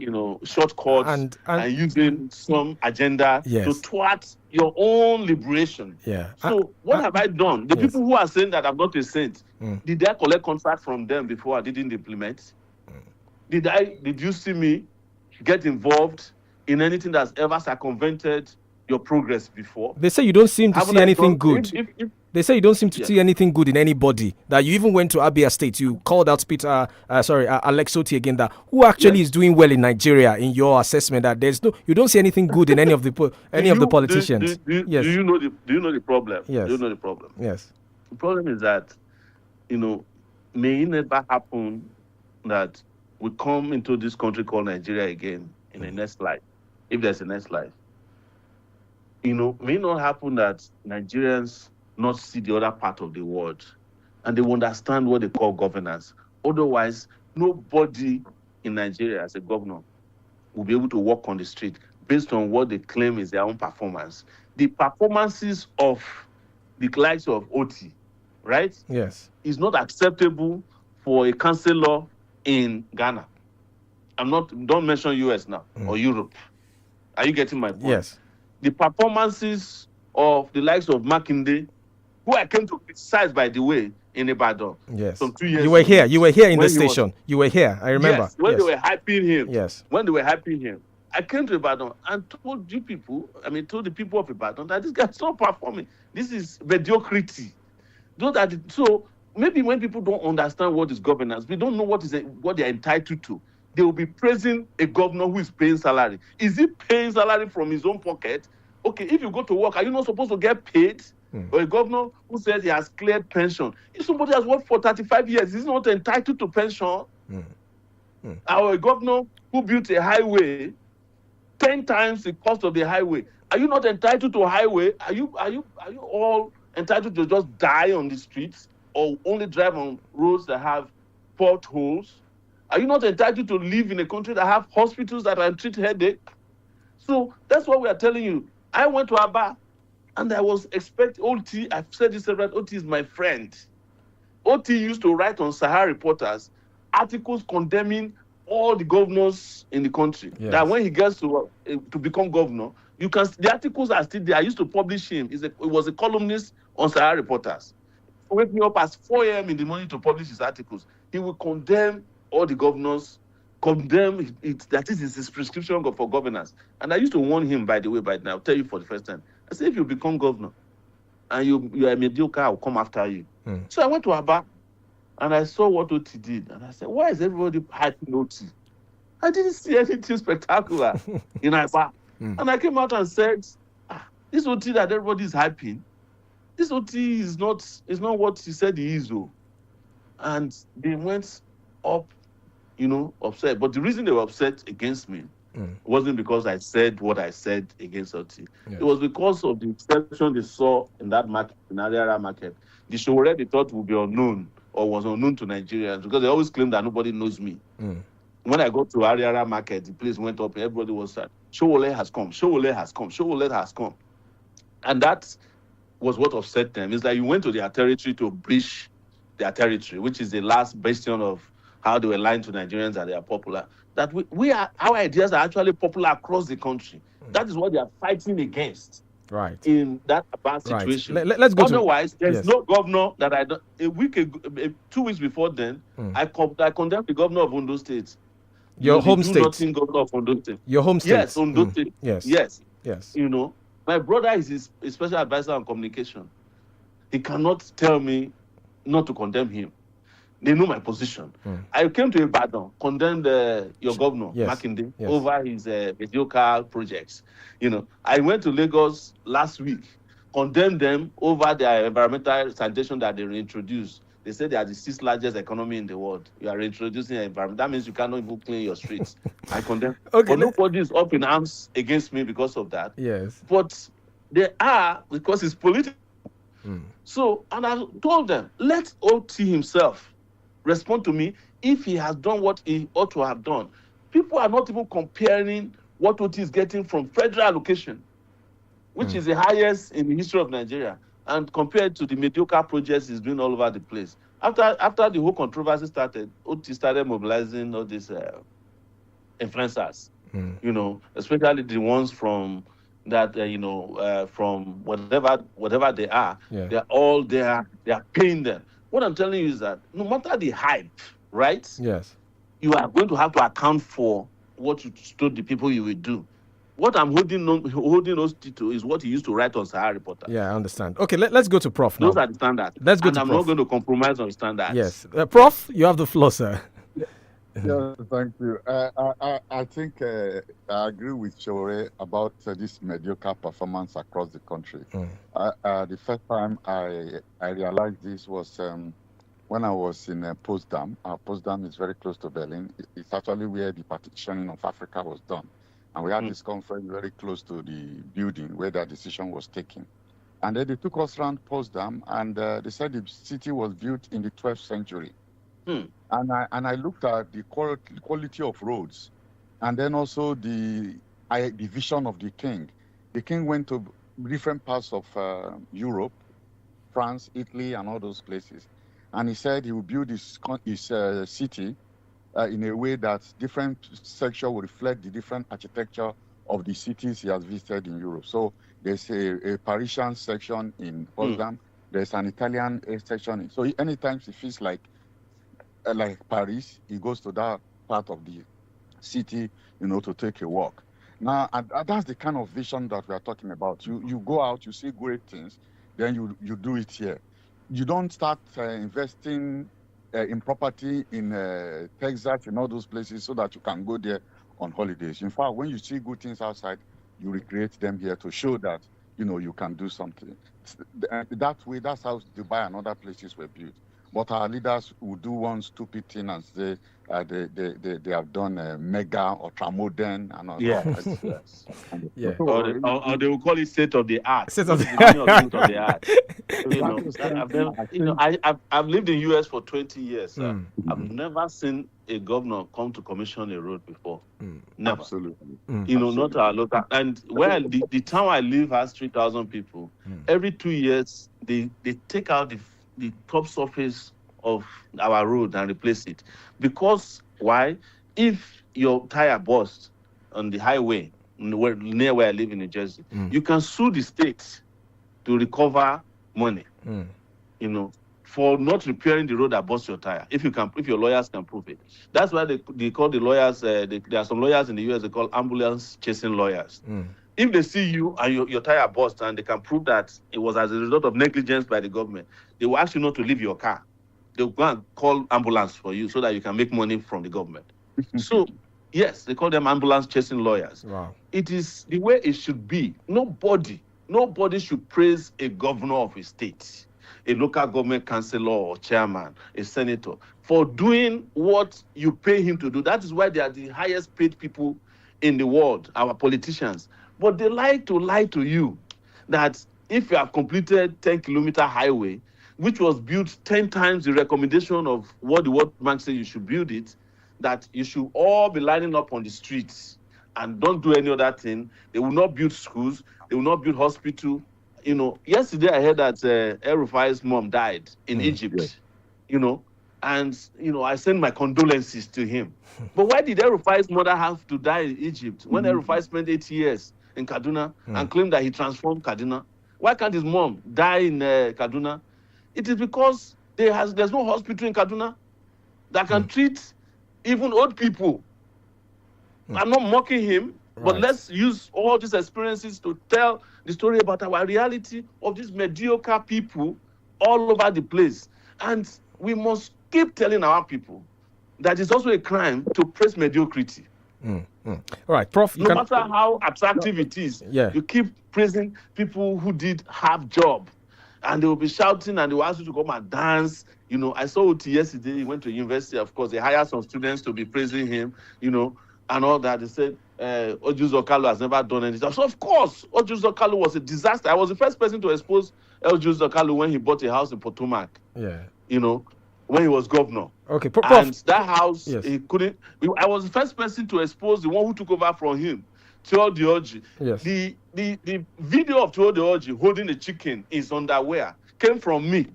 shortcuts, and using some agenda to thwart your own liberation. Yeah. So what have I done? The people who are saying that I'm not a saint, did I collect contract from them before I didn't implement? Did you see me get involved in anything that's ever circumvented your progress before? They say you don't seem to see anything good. They say you don't seem to see anything good in anybody. That you even went to Abia State. You called out 𝐂𝐿𝐒𝐄𝐑 again. That who actually is doing well in Nigeria in your assessment? That you don't see anything good in any of the politicians. Do you know the problem? Yes. Do you know the problem? Yes. The problem is that may it never happen that we come into this country called Nigeria again in the next life, if there's a next life. May not happen that Nigerians not see the other part of the world and they will understand what they call governance. Otherwise, nobody in Nigeria as a governor will be able to walk on the street based on what they claim is their own performance. The performances of the likes of OT, right? Yes. Is not acceptable for a councillor in Ghana. Don't mention US now or Europe. Are you getting my point? Yes. The performances of the likes of Makinde, who I came to criticize, by the way, in Ibadan. Yes. From 2 years You were ago, here. You were here in the station. You were here. I remember. Yes, when they were hyping him. Yes. When they were hyping him. I came to Ibadan and told the people of Ibadan that this guy's not performing. This is mediocrity. So maybe when people don't understand what is governance, we don't know what they're entitled to. They will be praising a governor who is paying salary. Is he paying salary from his own pocket? Okay, if you go to work, are you not supposed to get paid? Or a governor who says he has cleared pension. If somebody has worked for 35 years, he's not entitled to pension. Or a governor who built a highway 10 times the cost of the highway. Are you not entitled to a highway? Are you all entitled to just die on the streets or only drive on roads that have potholes? Are you not entitled to live in a country that have hospitals that can treat headache? So that's what we are telling you. I went to Aba and I was expecting OT. I've said this several times. OT is my friend. OT used to write on Sahara Reporters articles condemning all the governors in the country. Yes. That when he gets to become governor, the articles are still there. I used to publish him. He was a columnist on Sahara Reporters. He would wake me up at 4 a.m. in the morning to publish his articles. He will condemn all the governors, condemn it. That is his prescription for governance. And I used to warn him, by the way, but I'll tell you for the first time. I said, if you become governor and you are mediocre, I'll come after you. So I went to Aba and I saw what OT did. And I said, why is everybody hyping OT? I didn't see anything spectacular in Aba. And I came out and said, this OT that everybody is hyping, this OT is not what he said he is. And they went up, upset. But the reason they were upset against me wasn't because I said what I said against OT. It was because of the exception they saw in that market, in Ariara market. The show already thought would be unknown or was unknown to Nigerians because they always claim that nobody knows me. When I got to Ariara market, the place went up and everybody was saying, Showole has come, Showole has come, Showole has come. And that was what upset them. It's like you went to their territory to breach their territory, which is the last bastion of how they were lying to Nigerians that they are popular. That our ideas are actually popular across the country. That is what they are fighting against. Right. In that bad situation. Right. Let's go. Otherwise, there's no governor that I don't. 2 weeks before then, I condemned the governor of Ondo State. Your home state. Nothing, governor of Ondo State. Your home state. Yes, Ondo State. Yes. My brother is a special advisor on communication. He cannot tell me not to condemn him. They know my position. I came to Ibadan, condemned your governor, Makinde, over his mediocre projects. I went to Lagos last week, condemned them over their environmental sanitation that they reintroduced. They said they are the 6th largest economy in the world. You are reintroducing environment. That means you cannot even clean your streets. I condemn. But nobody is up in arms against me because of that. Yes. But they are because it's political. So, and I told them, let OT himself respond to me if he has done what he ought to have done. People are not even comparing what OT is getting from federal allocation, which is the highest in the history of Nigeria, and compared to the mediocre projects he's doing all over the place. After the whole controversy started, OT started mobilizing all these influencers, especially the ones from that, from whatever they are. Yeah. They're all there. They are paying them. What I'm telling you is that no matter the hype, right? Yes. You are going to have to account for what you told the people you will do. What I'm holding those to is what he used to write on Sahara Reporter. Yeah, I understand. Okay, let's go to Prof now. Those are the standards. Let's go and to I'm Prof. not going to compromise on standards. Yes. Prof, you have the floor, sir. Yeah, thank you. I think I agree with Chore about this mediocre performance across the country. The first time I realized this was when I was in Podium. Podium is very close to Berlin. It's actually where the partitioning of Africa was done. And we had this conference very close to the building where that decision was taken. And then they took us around Podium, and they said the city was built in the 12th century. And I looked at the quality of roads, and then also the vision of the king. The king went to different parts of Europe, France, Italy, and all those places. And he said he would build his city in a way that different sections will reflect the different architecture of the cities he has visited in Europe. So there's a Parisian section in Podium, there's an Italian section. So anytime he feels like Paris, he goes to that part of the city, to take a walk. Now, and that's the kind of vision that we are talking about. You go out, you see great things, then you do it here. You don't start investing in property in Texas, in all those places, so that you can go there on holidays. In fact, when you see good things outside, you recreate them here to show that, you can do something. That way, that's how Dubai and other places were built. But our leaders will do one stupid thing and say they have done mega ultra-modern and all that. Yes. Yeah. Or they will call it state of the art. State of the art. I've lived in US for 20 years. I've never seen a governor come to commission a road before. Never. Absolutely. Not our local. And where the town I live has 3,000 people. Every 2 years, they take out the top surface of our road and replace it. Because why? If your tire bursts on the highway near where I live in New Jersey, you can sue the state to recover money. For not repairing the road that burst your tire. If your lawyers can prove it. That's why they call the lawyers. There are some lawyers in the US they call ambulance chasing lawyers. If they see you and your tire burst and they can prove that it was as a result of negligence by the government, they will ask you not to leave your car. They'll go and call ambulance for you so that you can make money from the government. So, yes, they call them ambulance chasing lawyers. Wow. It is the way it should be. Nobody should praise a governor of a state, a local government councillor or chairman, a senator, for doing what you pay him to do. That is why they are the highest paid people in the world, our politicians. But they like to lie to you that if you have completed 10-kilometer highway, which was built 10 times the recommendation of what the World Bank said you should build it, that you should all be lining up on the streets and don't do any other thing. They will not build schools. They will not build hospital. Yesterday I heard that El-Rufai's mom died in Egypt, and, I send my condolences to him. But why did El-Rufai's mother have to die in Egypt when El-Rufai spent 8 years in Kaduna and claimed that he transformed Kaduna? Why can't his mom die in Kaduna? It is because there's no hospital in Kaduna that can treat even old people. I'm not mocking him, but let's use all these experiences to tell the story about our reality of these mediocre people all over the place. And we must keep telling our people that it's also a crime to praise mediocrity. All right, Prof. No matter how attractive it is, you keep praising people who did half job. And they will be shouting and they will ask you to come and dance. I saw OT yesterday. He went to university. Of course, they hired some students to be praising him, and all that. They said, Ojuzo Kalu has never done anything. So, of course, Ojuzo Kalu was a disaster. I was the first person to expose Ojuzo Kalu when he bought a house in Potomac. Yeah. When he was governor. Okay, Prof. And that house, he couldn't. I was the first person to expose the one who took over from him. 𝐃𝐈𝐒. Yes. The video of 𝐃𝐈𝐒 holding the chicken is underwear came from me.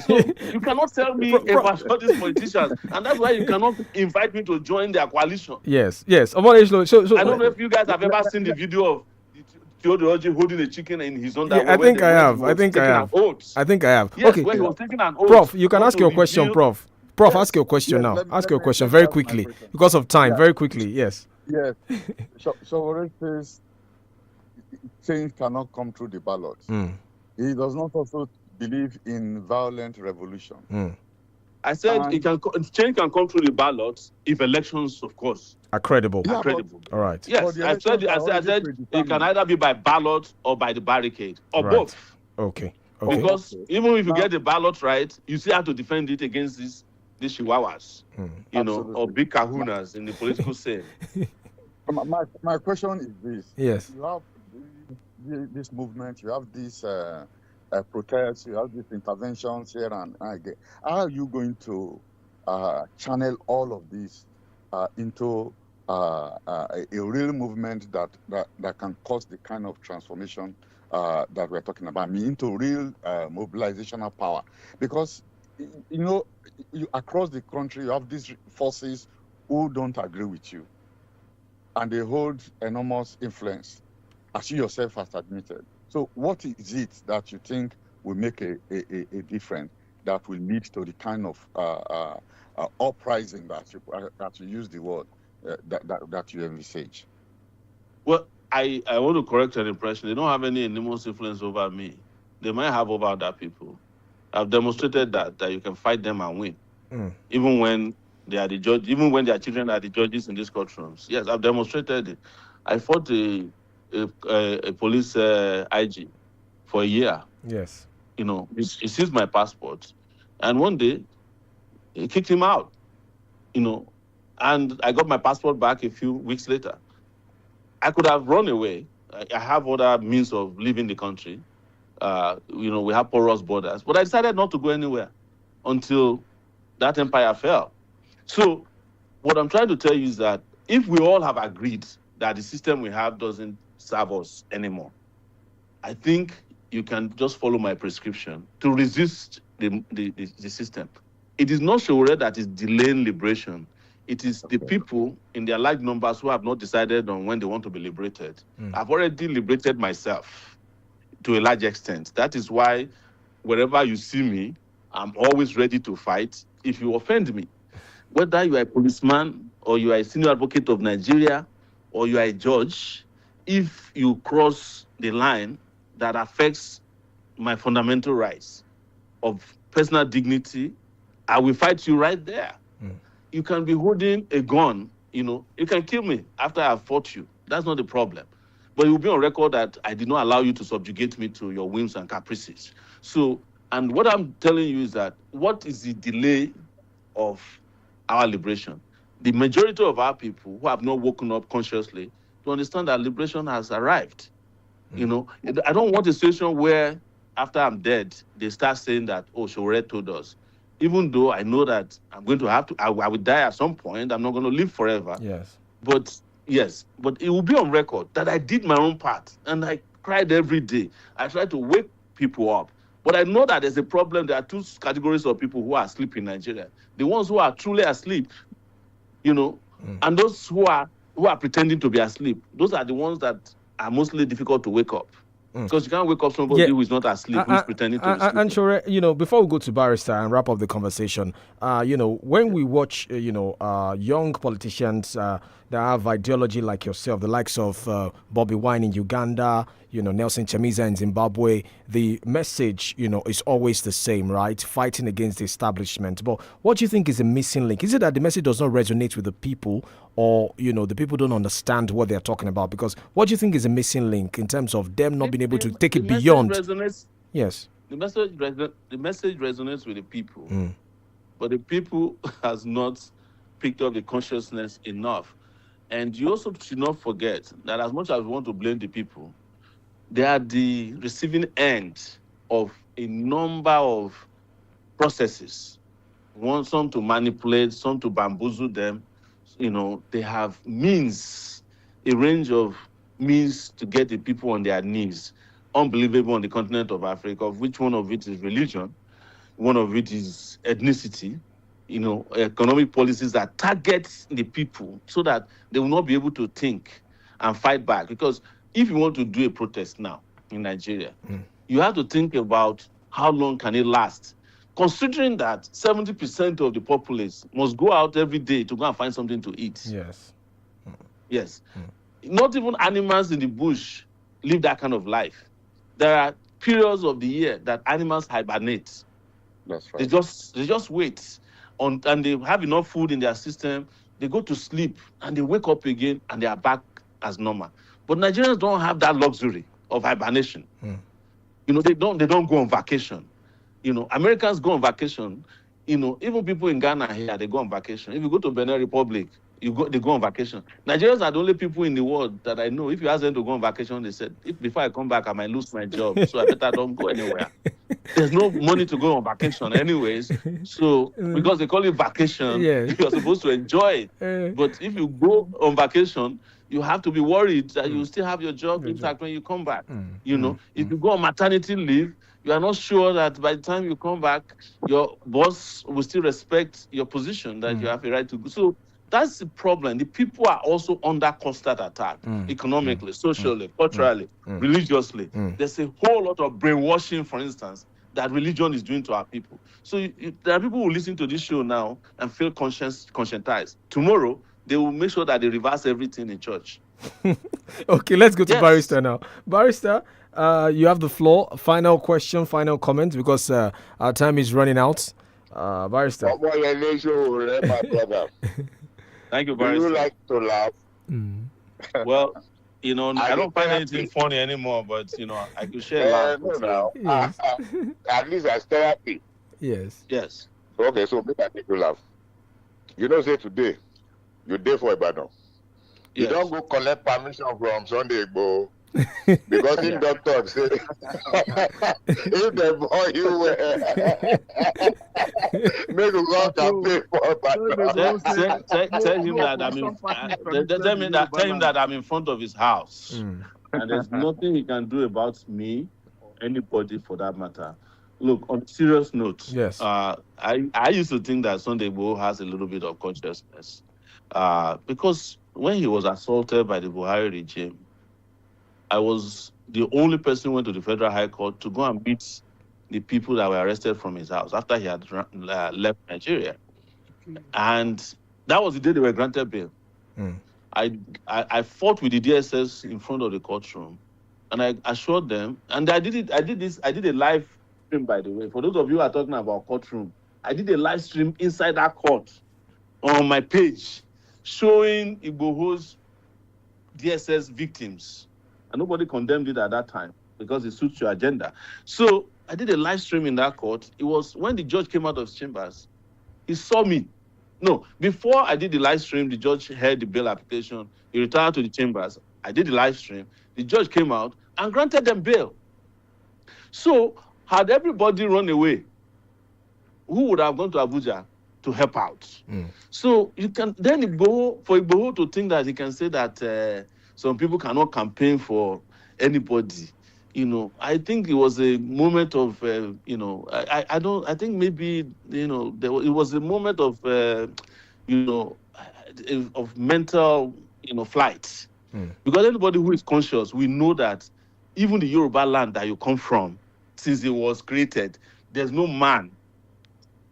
So you cannot tell me about all these politicians, and that's why you cannot invite me to join their coalition. Yes. So I don't know if you guys have ever seen the video of Theodore holding a chicken in his underwear. I think I have. I think I have. Yes, Okay. when he was taking an oath. Prof, you can ask your question, Prof. Prof, ask your question now. Ask your question very quickly because of time. Very quickly, yes. Yes. So says change cannot come through the ballot. He does not also believe in violent revolution. I said change can come through the ballot if elections, of course, are credible. Are credible. All right. Yes, I said it can either be by ballot or by the barricade or both. Okay. Because even if you get the ballot right, you still have to defend it against these chihuahuas, or big kahunas in the political scene. My question is this. Yes. You have this movement, you have these protests, you have these interventions here and again. How are you going to channel all of this into a real movement that can cause the kind of transformation that we're talking about? I mean, into real mobilizational power? Because, across the country, you have these forces who don't agree with you, and they hold enormous influence, as you yourself has admitted. So what is it that you think will make a difference that will lead to the kind of uprising that you use the word that you envisage? Well, I want to correct an impression. They don't have any enormous influence over me. They might have over other people. I've demonstrated that you can fight them and win, even when they are the judge, even when their children are the judges in these courtrooms. Yes, I've demonstrated it. I fought a police IG for a year. Yes. He seized my passport, and one day he kicked him out. And I got my passport back a few weeks later. I could have run away. I have other means of leaving the country. We have porous borders, but I decided not to go anywhere until that empire fell. So what I'm trying to tell you is that if we all have agreed that the system we have doesn't serve us anymore, I think you can just follow my prescription to resist the system. It is not Showore that is delaying liberation. It is the people in their large numbers who have not decided on when they want to be liberated. I've already liberated myself to a large extent. That is why wherever you see me, I'm always ready to fight if you offend me. Whether you are a policeman or you are a senior advocate of Nigeria or you are a judge, if you cross the line that affects my fundamental rights of personal dignity, I will fight you right there. You can be holding a gun, you can kill me after I've fought you. That's not the problem. But it will be on record that I did not allow you to subjugate me to your whims and caprices. So, and what I'm telling you is that what is the delay of our liberation? The majority of our people who have not woken up consciously to understand that liberation has arrived. I don't want a situation where after I'm dead, they start saying that, Showore told us. Even though I know that I'm going to have to, I will die at some point. I'm not going to live forever. Yes. But it will be on record that I did my own part and I cried every day. I tried to wake people up. But I know that there's a problem. There are two categories of people who are asleep in Nigeria. The ones who are truly asleep, and those who are pretending to be asleep. Those are the ones that are mostly difficult to wake up. Because you can't wake up somebody who is not asleep, who is pretending to be asleep. And Showore, before we go to Barrister and wrap up the conversation, when we watch, young politicians that have ideology like yourself, the likes of Bobby Wine in Uganda, Nelson Chamisa in Zimbabwe, the message, is always the same, right? Fighting against the establishment. But what do you think is the missing link? Is it that the message does not resonate with the people, or, the people don't understand what they're talking about? Because what do you think is the missing link in terms of them not being able to take it beyond? Yes. The message resonates with the people, but the people has not picked up the consciousness enough. And you also should not forget that as much as we want to blame the people, they are the receiving end of a number of processes. Some to manipulate, some to bamboozle them. They have means, a range of means to get the people on their knees. Unbelievable on the continent of Africa, of which one of it is religion. One of it is ethnicity. Economic policies that target the people so that they will not be able to think and fight back. Because if you want to do a protest now in Nigeria, you have to think about how long can it last. Considering that 70% of the populace must go out every day to go and find something to eat. Yes. Yes. Not even animals in the bush live that kind of life. There are periods of the year that animals hibernate. That's right. They just wait. And they have enough food in their system, they go to sleep and they wake up again and they are back as normal. But Nigerians don't have that luxury of hibernation. They don't go on vacation. Americans go on vacation. Even people in Ghana here, they go on vacation. If you go to Benin Republic, they go on vacation. Nigerians are the only people in the world that I know. If you ask them to go on vacation, they said, before I come back, I might lose my job. So I better don't go anywhere. There's no money to go on vacation anyways. So because they call it vacation, you're supposed to enjoy it. But if you go on vacation, you have to be worried that you still have your job intact when you come back. If you go on maternity leave, you are not sure that by the time you come back, your boss will still respect your position, that you have a right to go. So that's the problem. The people are also under constant attack, economically, socially, culturally, religiously. There's a whole lot of brainwashing, for instance, that religion is doing to our people. So there are people who listen to this show now and feel conscientized. Tomorrow, they will make sure that they reverse everything in church. Okay, let's go to Barrister now. Barrister, you have the floor. Final question, final comment, because our time is running out. Barrister. My brother. Thank you, Do Barrister. you like to laugh? Well, I don't find anything funny anymore, but, I could share a laugh. No. Yes. At least as therapy. Yes. Yes. Okay, so make I make you laugh. Say today, you day for Ibadan. You don't go collect permission from Sunday Igbo. Because in doctor say if the boy you make you go and pay for tell him that I'm in front of his house. And there's nothing he can do about me or anybody for that matter. Look, on a serious note, yes. I used to think that Sunday Igbo has a little bit of consciousness. Because when he was assaulted by the Buhari regime, I was the only person who went to the Federal High Court to go and meet the people that were arrested from his house after he had left Nigeria. And that was the day they were granted bail. I fought with the DSS in front of the courtroom, and I assured them, and I did a live stream, by the way. For those of you who are talking about courtroom, I did a live stream inside that court on my page showing Igboho's DSS victims. And nobody condemned it at that time because it suits your agenda. So I did a live stream in that court. It was when the judge came out of his chambers, he saw me. No, before I did the live stream, the judge heard the bail application. He retired to the chambers. I did the live stream. The judge came out and granted them bail. So had everybody run away, who would have gone to Abuja to help out? So you can then Igboho to think that he can say that some people cannot campaign for anybody. I think it was a moment of, I think maybe, it was a moment of, of mental, flight. Because anybody who is conscious, we know that even the Yoruba land that you come from, since it was created, there's no man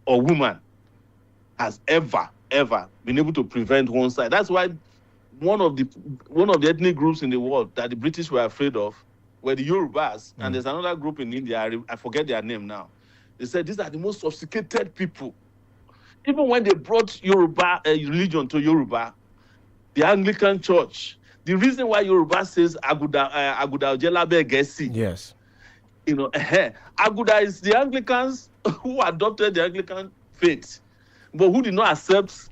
or woman has ever been able to prevent one side. That's why one of the ethnic groups in the world that the British were afraid of were the Yorubas, and there's another group in India, I forget their name now. They said these are the most sophisticated people. Even when they brought Yoruba religion to Yoruba, the Anglican Church, the reason why Yoruba says Aguda Ojelabe Gesi. Yes. Aguda is the Anglicans who adopted the Anglican faith, but who did not accept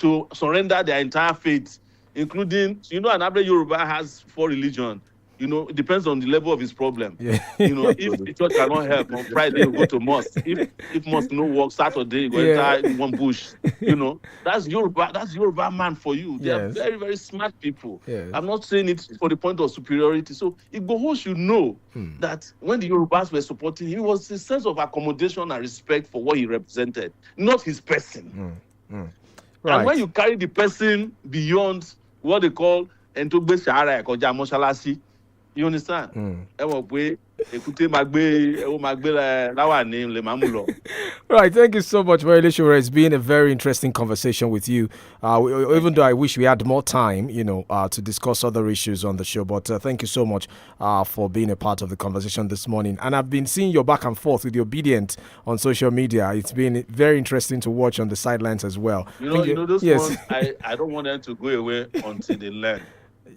to surrender their entire faith, including, an average Yoruba has 4 religions. it depends on the level of his problem. Yeah. If the church cannot help, on Friday you go to mosque. If mosque no work, Saturday you go enter one bush. That's Yoruba man for you. They are very, very smart people. Yes. I'm not saying it for the point of superiority. So Igboho should know that when the Yorubas were supporting him, it was a sense of accommodation and respect for what he represented, not his person. Right. And when you carry the person beyond what they call Entogbe Shahara Ekoja Moshalasi, you understand? Right, thank you so much, Marile Shore. It's been a very interesting conversation with you. Even though I wish we had more time, to discuss other issues on the show, but thank you so much for being a part of the conversation this morning. And I've been seeing your back and forth with the Obedient on social media. It's been very interesting to watch on the sidelines as well. Those ones, I don't want them to go away until they learn.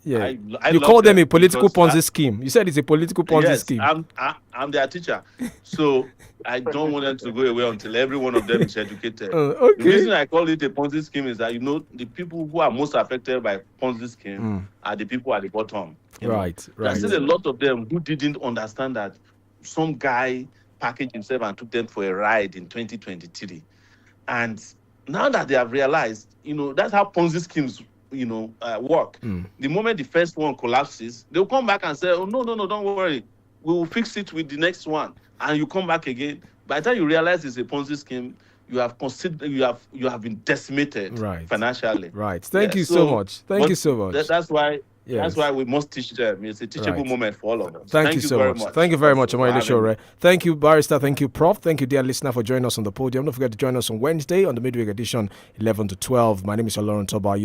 Yeah, you call them a political Ponzi scheme. You said it's a political Ponzi scheme. I'm their teacher, so I don't want them to go away until every one of them is educated. Okay. The reason I call it a Ponzi scheme is that the people who are most affected by Ponzi scheme are the people at the bottom. Right. There's still a lot of them who didn't understand that some guy packaged himself and took them for a ride in 2023, and now that they have realized, that's how Ponzi schemes work. The moment the first one collapses, they'll come back and say, oh, no, don't worry. We will fix it with the next one. And you come back again. By the time you realize it's a Ponzi scheme, you have been decimated financially. Right. Thank you so much. Thank you so much. That's why That's why we must teach them. It's a teachable moment for all of us. Thank you so much. Thank you very much, Omoyele Shore. Thank you, Barrister. Thank you, Prof. Thank you, dear listener, for joining us on the podium. Don't forget to join us on Wednesday on the midweek edition, 11 to 12. My name is OLORUNTOBA.